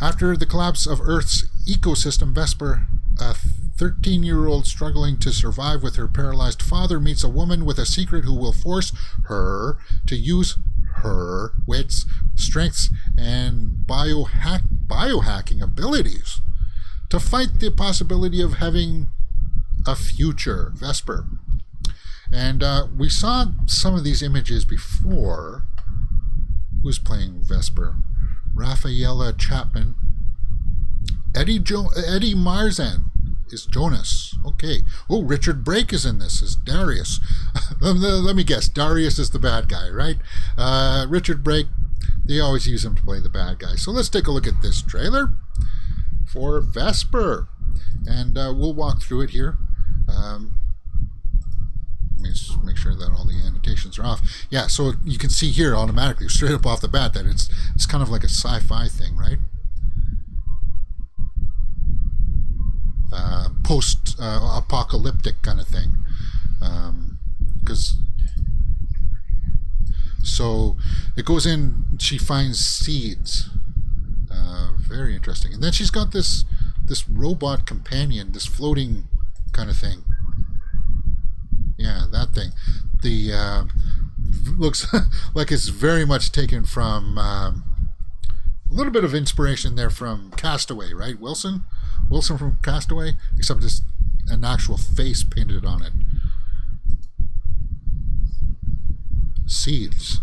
After the collapse of Earth's ecosystem, Vesper, a 13-year-old struggling to survive with her paralyzed father, meets a woman with a secret who will force her to use her wits, strengths, and biohacking abilities to fight the possibility of having a future. Vesper. And we saw some of these images before. Who's playing Vesper? Rafaela Chapman. Eddie Marzan is Jonas. Okay. Oh, Richard Brake is in this as Darius. Let me guess. Darius is the bad guy, right? Richard Brake, they always use him to play the bad guy. So let's take a look at this trailer for Vesper. And we'll walk through it here. Let me just make sure that all the annotations are off. Yeah, so you can see here automatically, straight up off the bat, that it's kind of like a sci-fi thing, right? Post-apocalyptic kind of thing. So it goes in, she finds seeds. Very interesting. And then she's got this robot companion, this floating kind of thing. Yeah, that thing. The looks like it's very much taken from a little bit of inspiration there from Castaway, right? Wilson from Castaway, except it's an actual face painted on it. Seeds.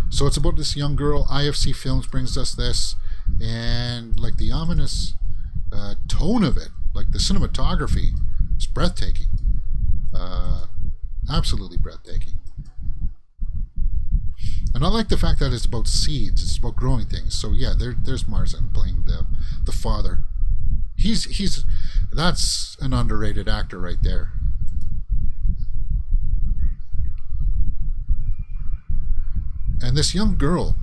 So it's about this young girl. IFC Films brings us this, and like the ominous tone of it, like the cinematography, is breathtaking. Absolutely breathtaking. And I like the fact that it's about seeds. It's about growing things. So yeah, there's Marzan playing the father. That's an underrated actor right there. And this young girl,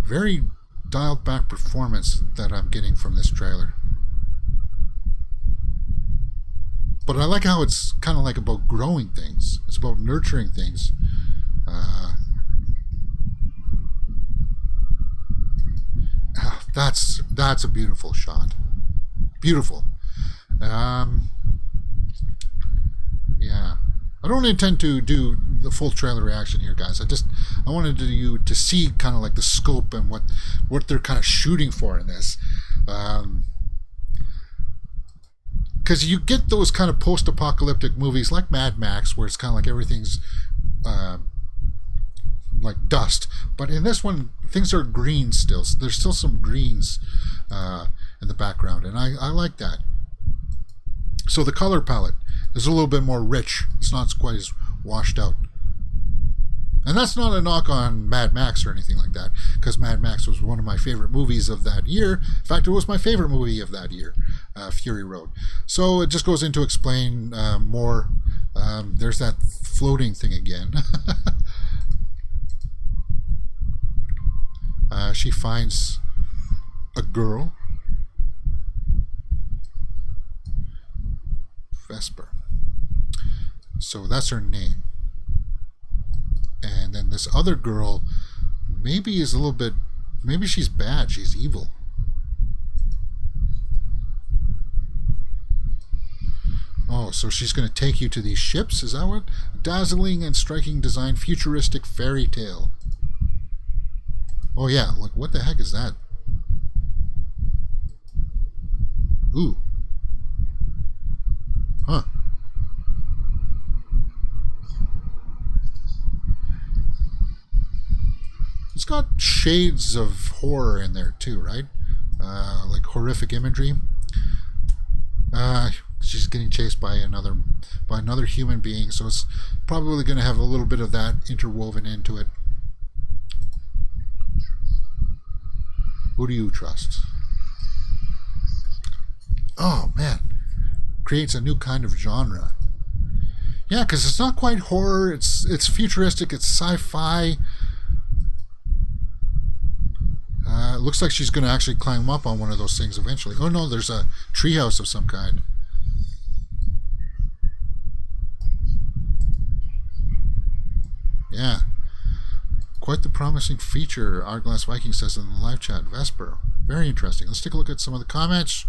very dialed back performance that I'm getting from this trailer. But I like how it's kind of like about growing things. It's about nurturing things. That's a beautiful shot. Beautiful. Yeah. I don't intend to do the full trailer reaction here, guys. I wanted you to see kind of like the scope and what they're kind of shooting for in this. Because you get those kind of post-apocalyptic movies like Mad Max, where it's kind of like everything's like dust. But in this one, things are green still. There's still some greens in the background, and I like that. So the color palette is a little bit more rich. It's not quite as washed out. And that's not a knock on Mad Max or anything like that, because Mad Max was one of my favorite movies of that year. In fact, it was my favorite movie of that year, Fury Road. So it just goes into explain more. There's that floating thing again. She finds a girl, Vesper. So that's her name. And then this other girl maybe is a little bit, maybe she's bad, she's evil. Oh, so she's going to take you to these ships, is that what? Dazzling and striking design, futuristic fairy tale. Oh yeah, look, what the heck is that? Ooh. Huh. It's got shades of horror in there too, right? Like horrific imagery. She's getting chased by another human being, so it's probably going to have a little bit of that interwoven into it. Who do you trust? Oh man, creates a new kind of genre. Yeah, because it's not quite horror. It's futuristic. It's sci-fi. It looks like she's going to actually climb up on one of those things eventually. Oh no, there's a treehouse of some kind. Yeah. Quite the promising feature, Hourglass Viking says in the live chat. Vesper. Very interesting. Let's take a look at some of the comments.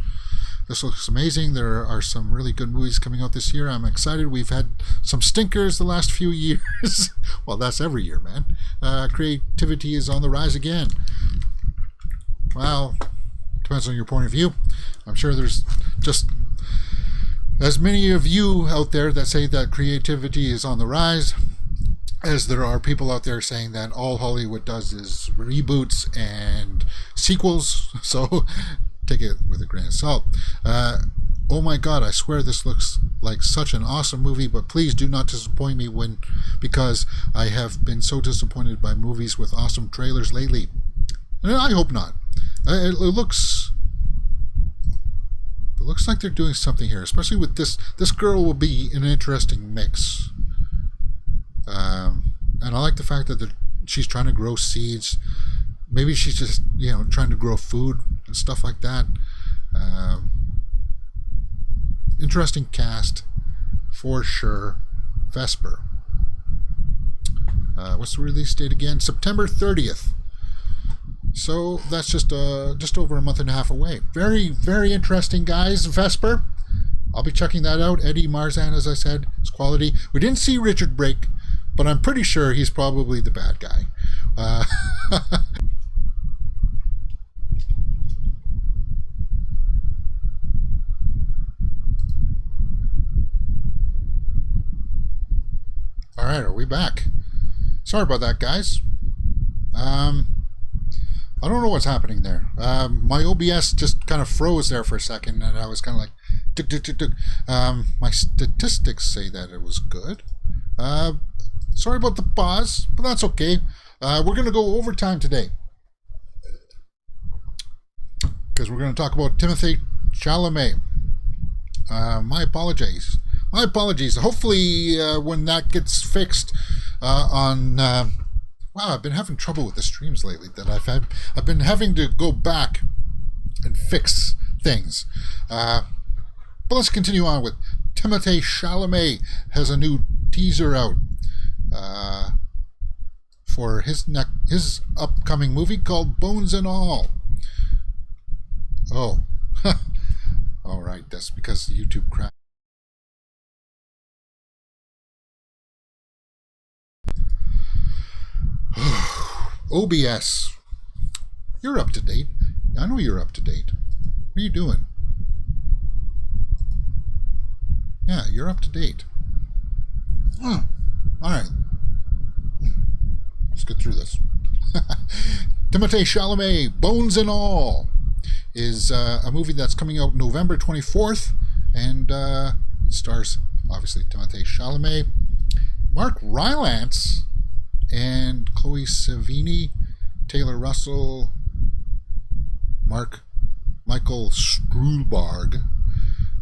This looks amazing. There are some really good movies coming out this year. I'm excited. We've had some stinkers the last few years. Well, that's every year, man. Creativity is on the rise again. Well, depends on your point of view. I'm sure there's just as many of you out there that say that creativity is on the rise as there are people out there saying that all Hollywood does is reboots and sequels. So take it with a grain of salt. Oh my god, I swear this looks like such an awesome movie, but please do not disappoint me because I have been so disappointed by movies with awesome trailers lately. And I hope not. It looks like they're doing something here, especially with this. This girl will be an interesting mix. And I like the fact that she's trying to grow seeds. Maybe she's just, trying to grow food and stuff like that. Interesting cast, for sure. Vesper. What's the release date again? September 30th. So that's just over a month and a half away. Very, very interesting, guys. Vesper. I'll be checking that out. Eddie Marzan, as I said, is quality. We didn't see Richard Brake, but I'm pretty sure he's probably the bad guy. All right, are we back? Sorry about that, guys. I don't know what's happening there. My OBS just kind of froze there for a second, and I was kind of like, tuk, tuk, tuk, tuk. My statistics say that it was good. Sorry about the pause, but that's okay. We're going to go overtime today, because we're going to talk about Timothée Chalamet. My apologies. My apologies. Hopefully, when that gets fixed wow, I've been having trouble with the streams lately. I've been having to go back and fix things. But let's continue on with Timothée Chalamet has a new teaser out for his upcoming movie called Bones and All. Oh, all right. That's because YouTube crashed. OBS. You're up to date. I know you're up to date. What are you doing? Yeah, you're up to date. All right. Let's get through this. Timothée Chalamet, Bones and All, is a movie that's coming out November 24th, and stars, obviously, Timothée Chalamet, Mark Rylance, and Chloe Sevigny, Taylor Russell, Michael Stuhlbarg.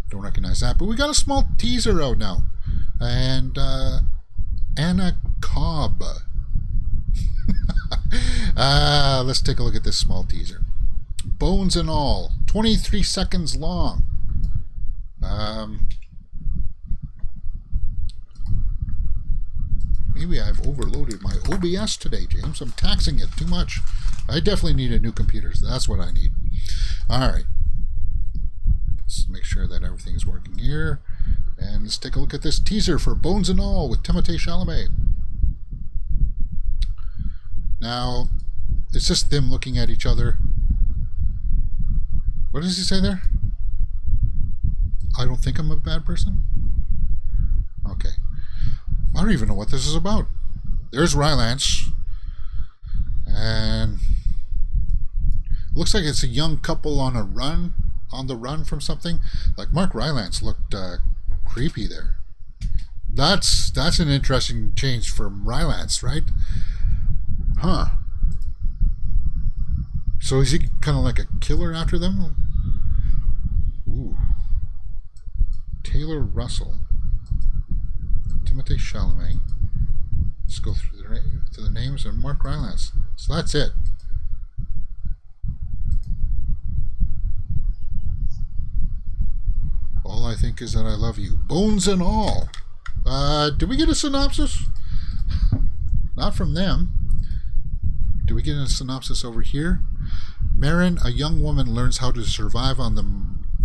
Don't recognize that, but we got a small teaser out now. And Anna Cobb. Let's take a look at this small teaser. Bones and All, 23 seconds long. Maybe I've overloaded my OBS today, James. I'm taxing it too much. I definitely need a new computer. So that's what I need. All right. Let's make sure that everything is working here. And let's take a look at this teaser for Bones and All with Timothée Chalamet. Now, it's just them looking at each other. What does he say there? I don't think I'm a bad person? Okay. I don't even know what this is about. There's Rylance. And it looks like it's a young couple on the run from something. Like Mark Rylance looked creepy there. That's an interesting change from Rylance, right? Huh. So is he kind of like a killer after them? Ooh. Taylor Russell. Timothée Chalamet. Let's go through the names of Mark Rylance. So that's it. All I think is that I love you. Bones and All. Did we get a synopsis? Not from them. Do we get a synopsis over here? Marin, a young woman, learns how to survive on the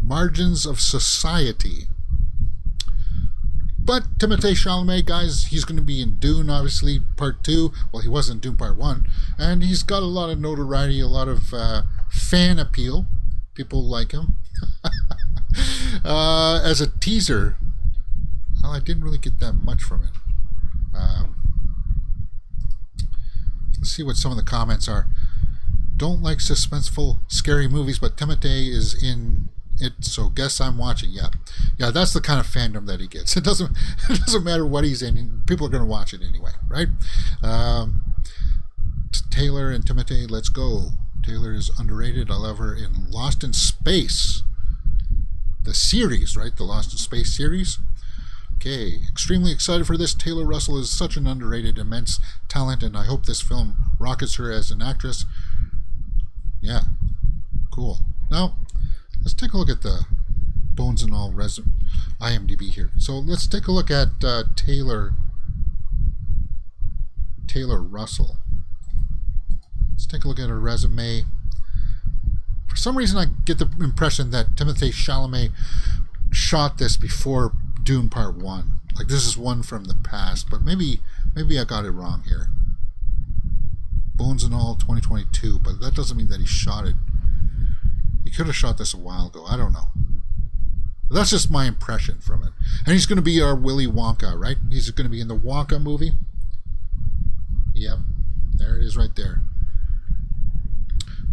margins of society. But Timothée Chalamet, guys, he's going to be in Dune, obviously, Part 2. Well, he was in Dune Part 1. And he's got a lot of notoriety, a lot of fan appeal. People like him. As a teaser, well, I didn't really get that much from it. Let's see what some of the comments are. Don't like suspenseful, scary movies, but Timothée is in it, so guess I'm watching. Yeah, that's the kind of fandom that he gets. It doesn't matter what he's in. People are going to watch it anyway, right? Taylor and Timothée, let's go. Taylor is underrated. I love her in Lost in Space. The series, right? The Lost in Space series. Okay, extremely excited for this. Taylor Russell is such an underrated, immense talent, and I hope this film rockets her as an actress. Yeah, cool. Now, let's take a look at the Bones and All IMDb here. So let's take a look at Taylor Russell. Let's take a look at her resume. For some reason, I get the impression that Timothée Chalamet shot this before Dune Part 1. Like, this is one from the past, but maybe I got it wrong here. Bones and All 2022, but that doesn't mean that he shot it. He could have shot this a while ago. I don't know. But that's just my impression from it. And he's going to be our Willy Wonka, right? He's going to be in the Wonka movie. Yep. There it is right there.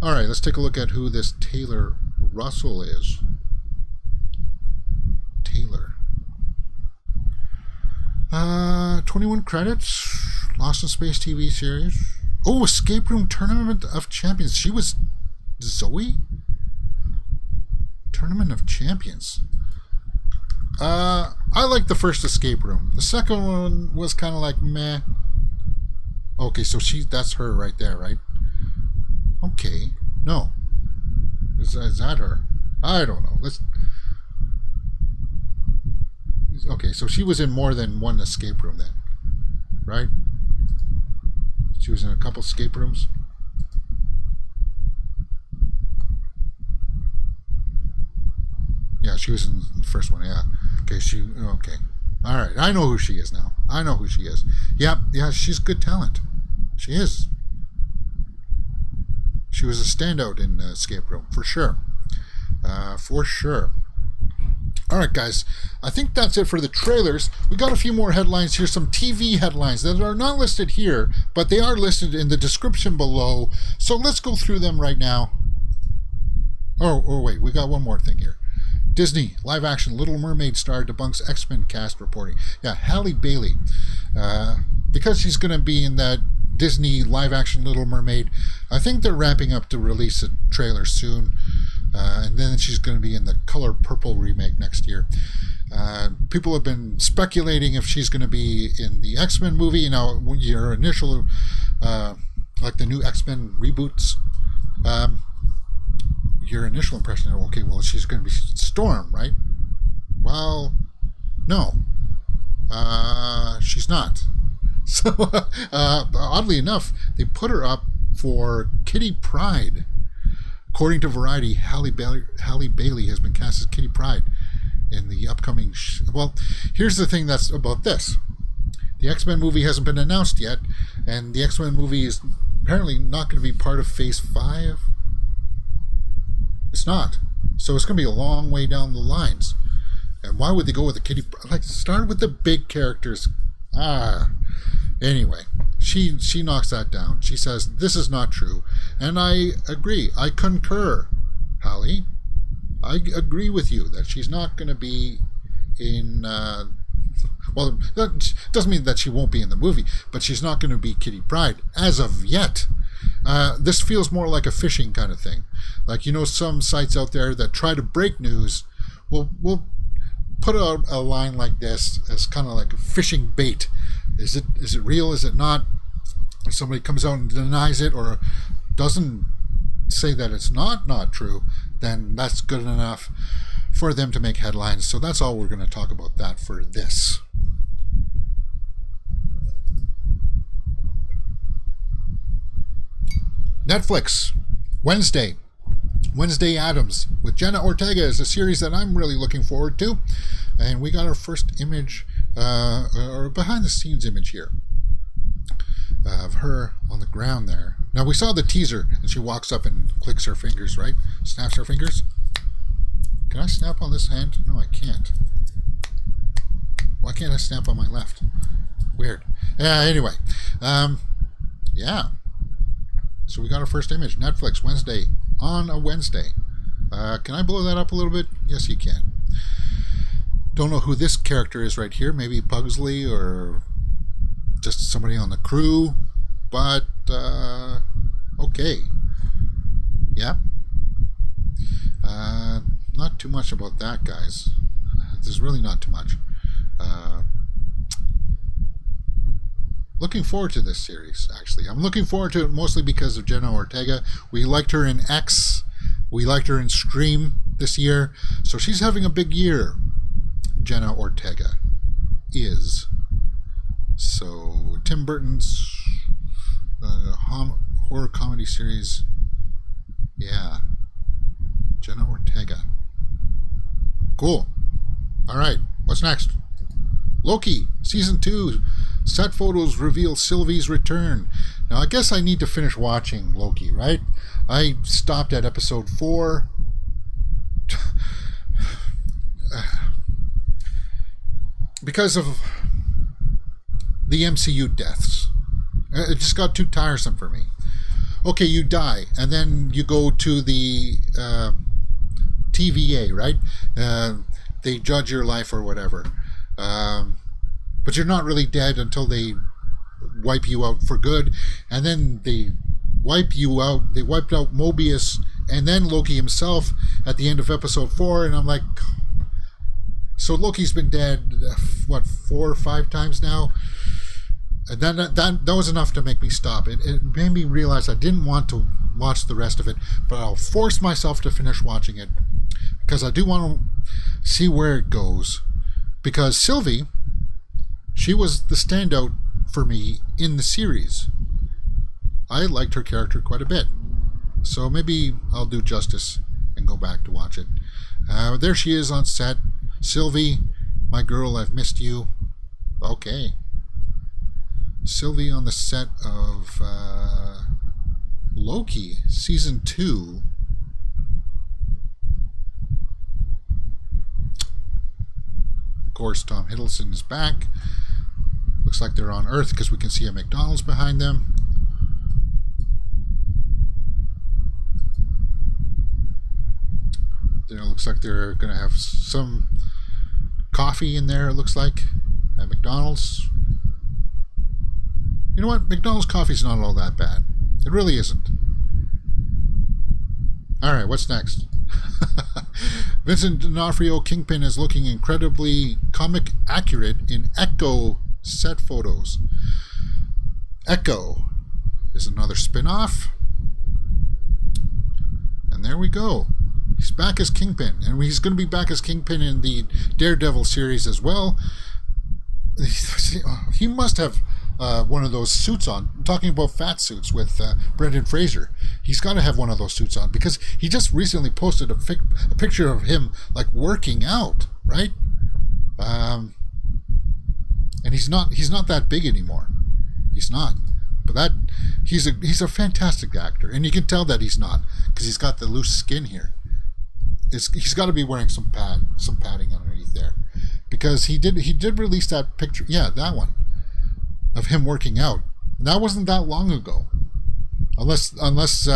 All right, let's take a look at who this Taylor Russell is. Taylor. 21 credits. Lost in Space TV series. Oh, Escape Room Tournament of Champions. She was Zoe? Tournament of Champions. I like the first Escape Room. The second one was kind of like meh. Okay, so that's her right there, right? Okay. No. Is that her? I don't know. okay, so she was in more than one escape room then, right? She was in a couple escape rooms. Yeah, she was in the first one. Yeah. Okay, okay. All right, I know who she is now. I know who she is. Yeah, she's good talent. She is. She was a standout in Escape Room, for sure. For sure. All right, guys. I think that's it for the trailers. We got a few more headlines here, some TV headlines that are not listed here, but they are listed in the description below. So let's go through them right now. Oh wait, we got one more thing here. Disney live-action Little Mermaid star debunks X-Men cast reporting. Yeah, Halle Bailey. Because she's going to be in that Disney live-action Little Mermaid, I think they're ramping up to release a trailer soon. And then she's going to be in the Color Purple remake next year. People have been speculating if she's going to be in the X-Men movie. You know, your initial, like the new X-Men reboots, your initial impression of, okay, well, she's going to be Storm, right? Well, no. She's not. So, oddly enough, they put her up for Kitty Pryde. According to Variety, Halle Bailey has been cast as Kitty Pryde in the upcoming... Well, here's the thing that's about this. The X-Men movie hasn't been announced yet, and the X-Men movie is apparently not going to be part of Phase 5. It's not. So it's going to be a long way down the lines. And why would they go with the Kitty... Like, start with the big characters. Anyway, she knocks that down. She says, this is not true. And I agree. I concur, Halle. I agree with you that she's not going to be in... well, that doesn't mean that she won't be in the movie, but she's not going to be Kitty Pryde as of yet. This feels more like a fishing kind of thing. Like, you know, some sites out there that try to break news will put out a line like this as kind of like a fishing bait. Is it real? Is it not? If somebody comes out and denies it or doesn't say that it's not true, then that's good enough for them to make headlines. So that's all we're going to talk about that for this. Netflix, Wednesday Addams with Jenna Ortega is a series that I'm really looking forward to. And we got our first image, or behind the scenes image here, of her on the ground there. Now we saw the teaser, and she walks up and clicks her fingers, right? Snaps her fingers. Can I snap on this hand? No, I can't. Why can't I snap on my left? Weird. Anyway, yeah. So we got our first image. Netflix, Wednesday, on a Wednesday. Can I blow that up a little bit? Yes, you can. Don't know who this character is right here. Maybe Pugsley or just somebody on the crew. But, okay. Yeah. Not too much about that, guys. There's really not too much. Looking forward to this series, actually. I'm looking forward to it mostly because of Jenna Ortega. We liked her in X. We liked her in Scream this year. So she's having a big year, Jenna Ortega is. So Tim Burton's horror comedy series. Yeah. Jenna Ortega. Cool. All right. What's next? Loki, Season 2. Set photos reveal Sylvie's return. Now, I guess I need to finish watching Loki, right? I stopped at episode 4. Because of the MCU deaths. It just got too tiresome for me. Okay, you die, and then you go to the TVA, right? They judge your life or whatever. But you're not really dead until they wipe you out for good. And then they wipe you out. They wiped out Mobius and then Loki himself at the end of episode 4. And I'm like, so Loki's been dead, 4 or 5 times now? And then that was enough to make me stop. It made me realize I didn't want to watch the rest of it, but I'll force myself to finish watching it because I do want to see where it goes. because Sylvie, she was the standout for me in the series. I liked her character quite a bit. So maybe I'll do justice and go back to watch it. There she is on set. Sylvie, my girl, I've missed you. Okay. Sylvie on the set of Loki, Season 2. Of course, Tom Hiddleston is back. Looks like they're on Earth because we can see a McDonald's behind them. It looks like they're going to have some coffee in there, it looks like, at McDonald's. You know what? McDonald's coffee's not all that bad. It really isn't. Alright, what's next? Vincent D'Onofrio Kingpin is looking incredibly comic accurate in Echo set photos. Echo is another spin-off. And there we go. He's back as Kingpin, and he's going to be back as Kingpin in the Daredevil series as well. He must have one of those suits on. I'm talking about fat suits with Brendan Fraser. He's got to have one of those suits on because he just recently posted a picture of him like working out, right? And he's not that big anymore. He's not. But that he's a fantastic actor, and you can tell that he's not because he's got the loose skin here. He's got to be wearing some padding underneath there, because he did release that picture, that one, of him working out. And that wasn't that long ago, unless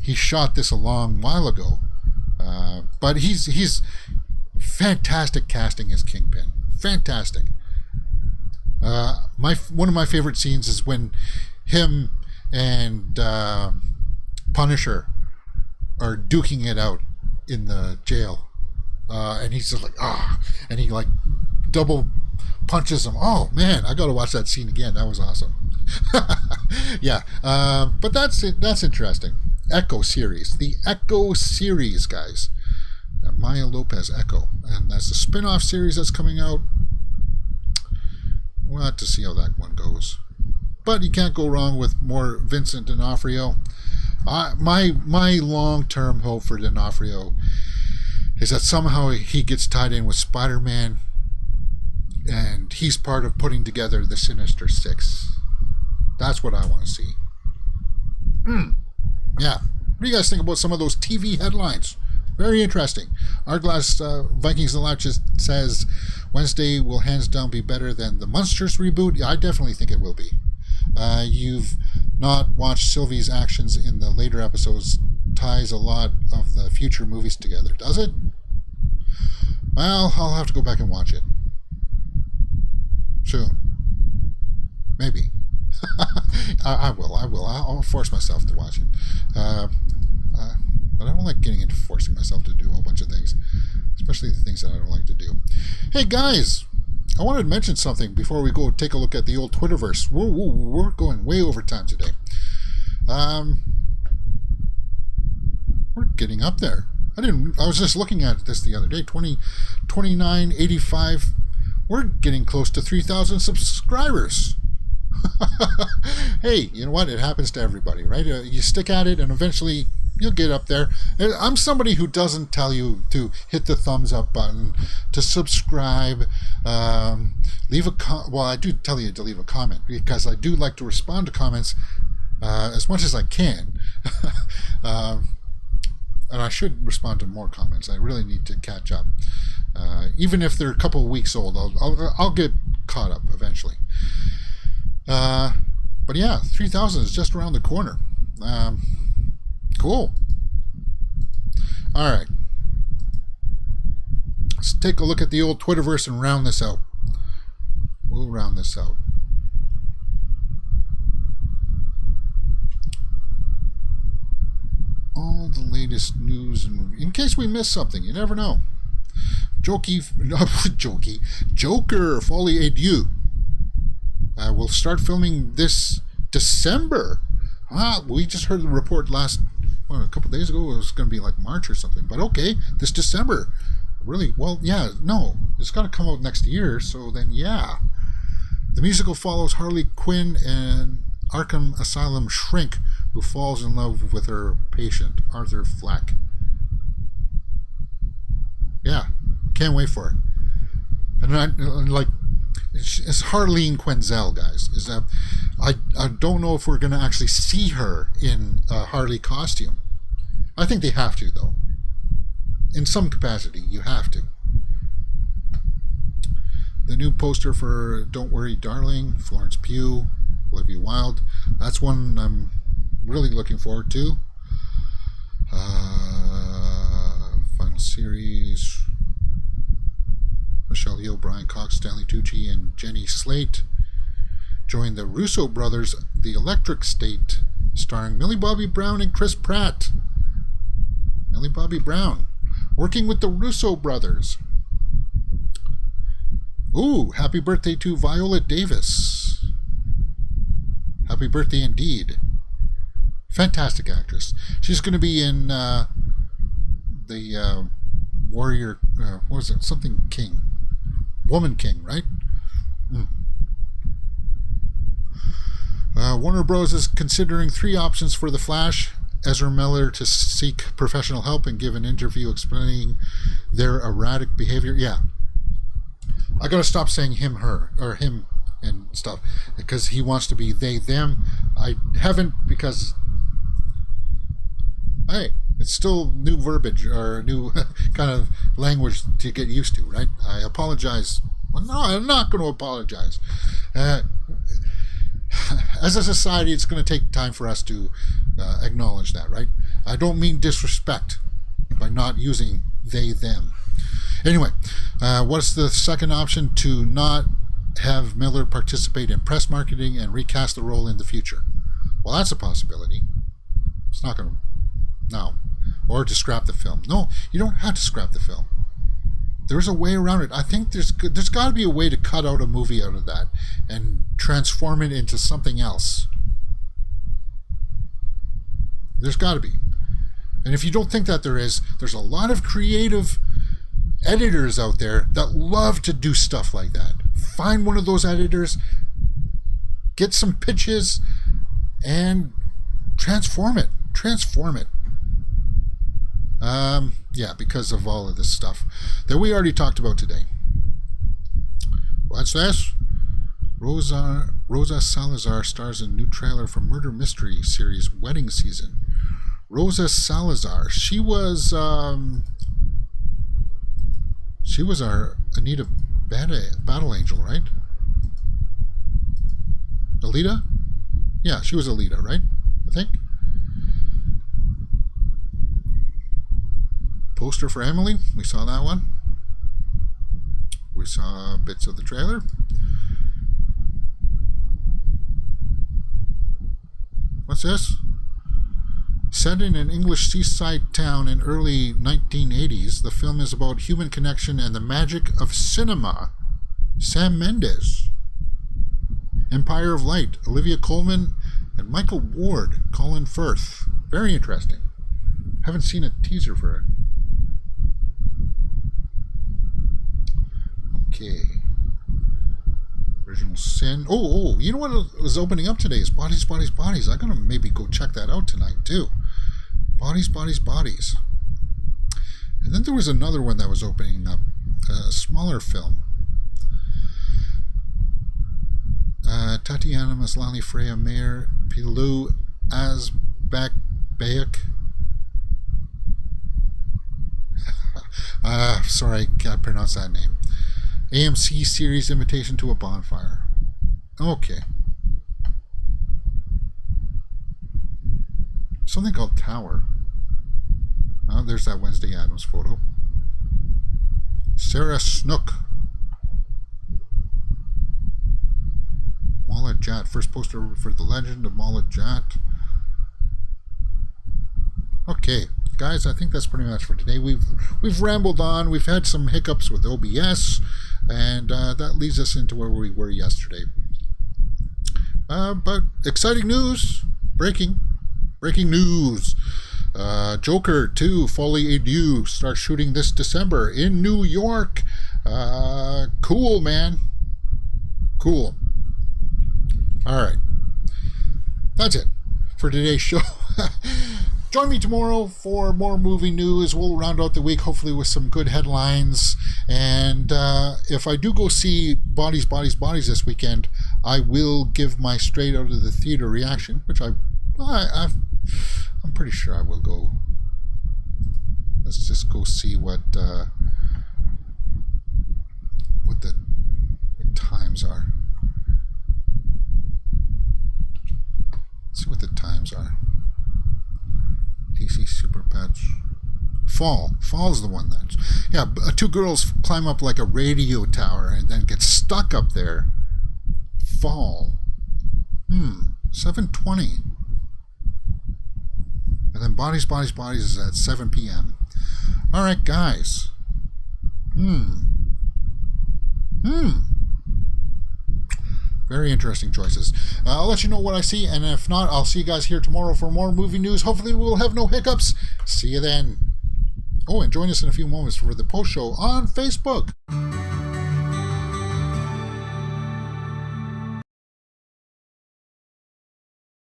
he shot this a long while ago. But he's fantastic casting as Kingpin, fantastic. One of my favorite scenes is when him and Punisher are duking it out in the jail, and he's just like and he like double punches him. Oh man, I gotta watch that scene again. That was awesome. But that's interesting. Echo series, the Echo series, guys. Maya Lopez Echo, and that's a spin-off series that's coming out. We'll have to see how that one goes, but you can't go wrong with more Vincent D'Onofrio. My long-term hope for D'Onofrio is that somehow he gets tied in with Spider-Man, and he's part of putting together the Sinister Six. That's what I want to see. Yeah. What do you guys think about some of those TV headlines? Very interesting. Arglass Vikings Alive says Wednesday will hands down be better than the Munsters reboot. Yeah, I definitely think it will be. You've not watched Sylvie's actions in the later episodes ties a lot of the future movies together, does it? Well, I'll have to go back and watch it. Soon. Maybe. I will. I'll force myself to watch it. But I don't like getting into forcing myself to do a whole bunch of things, especially the things that I don't like to do. Hey guys, I wanted to mention something before we go take a look at the old Twitterverse. We're going way over time today. We're getting up there. I was just looking at this the other day. 2985. We're getting close to 3,000 subscribers. Hey, you know what? It happens to everybody, right? You stick at it, and eventually you'll get up there. I'm somebody who doesn't tell you to hit the thumbs up button, to subscribe, leave a well, I do tell you to leave a comment, because I do like to respond to comments as much as I can. And I should respond to more comments. I really need to catch up. Even if they're a couple of weeks old, I'll get caught up eventually. But yeah, 3,000 is just around the corner. Cool. All right. Let's take a look at the old Twitterverse and round this out. We'll round this out. All the latest news, and in case we miss something, you never know. Joker Folie à Deux. We'll start filming this December. We just heard the report a couple days ago. It was going to be like March or something. But okay, this December. Really? Well, yeah, no. It's got to come out next year, so then yeah. The musical follows Harley Quinn and Arkham Asylum shrink who falls in love with her patient, Arthur Fleck. Yeah, can't wait for it. And like, it's Harleen Quinzel, guys. Is that I don't know if we're going to actually see her in a Harley costume. I think they have to, though. In some capacity, you have to. The new poster for Don't Worry Darling, Florence Pugh, Olivia Wilde. That's one I'm really looking forward to. Final series. Michelle Yeoh, Brian Cox, Stanley Tucci, and Jenny Slate join the Russo brothers, The Electric State, starring Millie Bobby Brown and Chris Pratt. Millie Bobby Brown, working with the Russo brothers. Ooh, happy birthday to Viola Davis. Happy birthday indeed. Fantastic actress. She's going to be in the Warrior, what was it? Something King. Woman King, right? Warner Bros. Is considering 3 options for The Flash. Ezra Miller to seek professional help and give an interview explaining their erratic behavior. Yeah. I gotta stop saying him, her, or him and stuff, because he wants to be they, them. I haven't, because, hey, it's still new verbiage or new kind of language to get used to, right? I apologize. Well, no, I'm not going to apologize. As a society, it's going to take time for us to acknowledge that, right? I don't mean disrespect by not using they, them. Anyway, what's the second option? To not have Miller participate in press marketing and recast the role in the future. Well, that's a possibility. It's not going to... No. Or to scrap the film. No, you don't have to scrap the film. There's a way around it. I think there's got to be a way to cut out a movie out of that and transform it into something else. There's got to be. And if you don't think that there is, there's a lot of creative editors out there that love to do stuff like that. Find one of those editors, get some pitches, and transform it. Yeah, because of all of this stuff that we already talked about today. What's this? Rosa Salazar stars in new trailer for murder mystery series Wedding Season. Rosa Salazar. She was our Anita Battle Angel, right? Alita? Yeah, she was Alita, right? I think. Poster for Emily. We saw that one. We saw bits of the trailer. What's this? Set in an English seaside town in early 1980s, the film is about human connection and the magic of cinema. Sam Mendes. Empire of Light. Olivia Colman and Michael Ward. Colin Firth. Very interesting. Haven't seen a teaser for it. Okay. Original Sin. Oh, you know what was opening up today is Bodies, Bodies, Bodies. I'm going to maybe go check that out tonight, too. Bodies, Bodies, Bodies. And then there was another one that was opening up. A smaller film. Tatiana Maslany, Freya Mayer, Pilou Azbek Bayek. Sorry, I can't pronounce that name. AMC series Invitation to a Bonfire. Okay. Something called Tower. Oh, there's that Wednesday Addams photo. Sarah Snook. Mala Jat. First poster for The Legend of Mala Jat. Okay, guys, I think that's pretty much for today. We've rambled on. We've had some hiccups with OBS, and that leads us into where we were yesterday. But exciting news. Breaking news. Joker 2 Folie à Deux starts shooting this December in New York. Cool, man. Cool. All right. That's it for today's show. Join me tomorrow for more movie news. We'll round out the week, hopefully, with some good headlines. And if I do go see Bodies, Bodies, Bodies this weekend, I will give my straight out of the theater reaction, which I'm pretty sure I will go. Let's just go see what the times are. Let's see what the times are. DC Super Pets. Fall's the one that's... Yeah, two girls climb up like a radio tower and then get stuck up there. Fall. 7:20. And then Bodies, Bodies, Bodies is at 7 p.m. Alright, guys. Very interesting choices. I'll let you know what I see, and if not, I'll see you guys here tomorrow for more movie news. Hopefully we'll have no hiccups. See you then. Oh, and join us in a few moments for the post show on Facebook.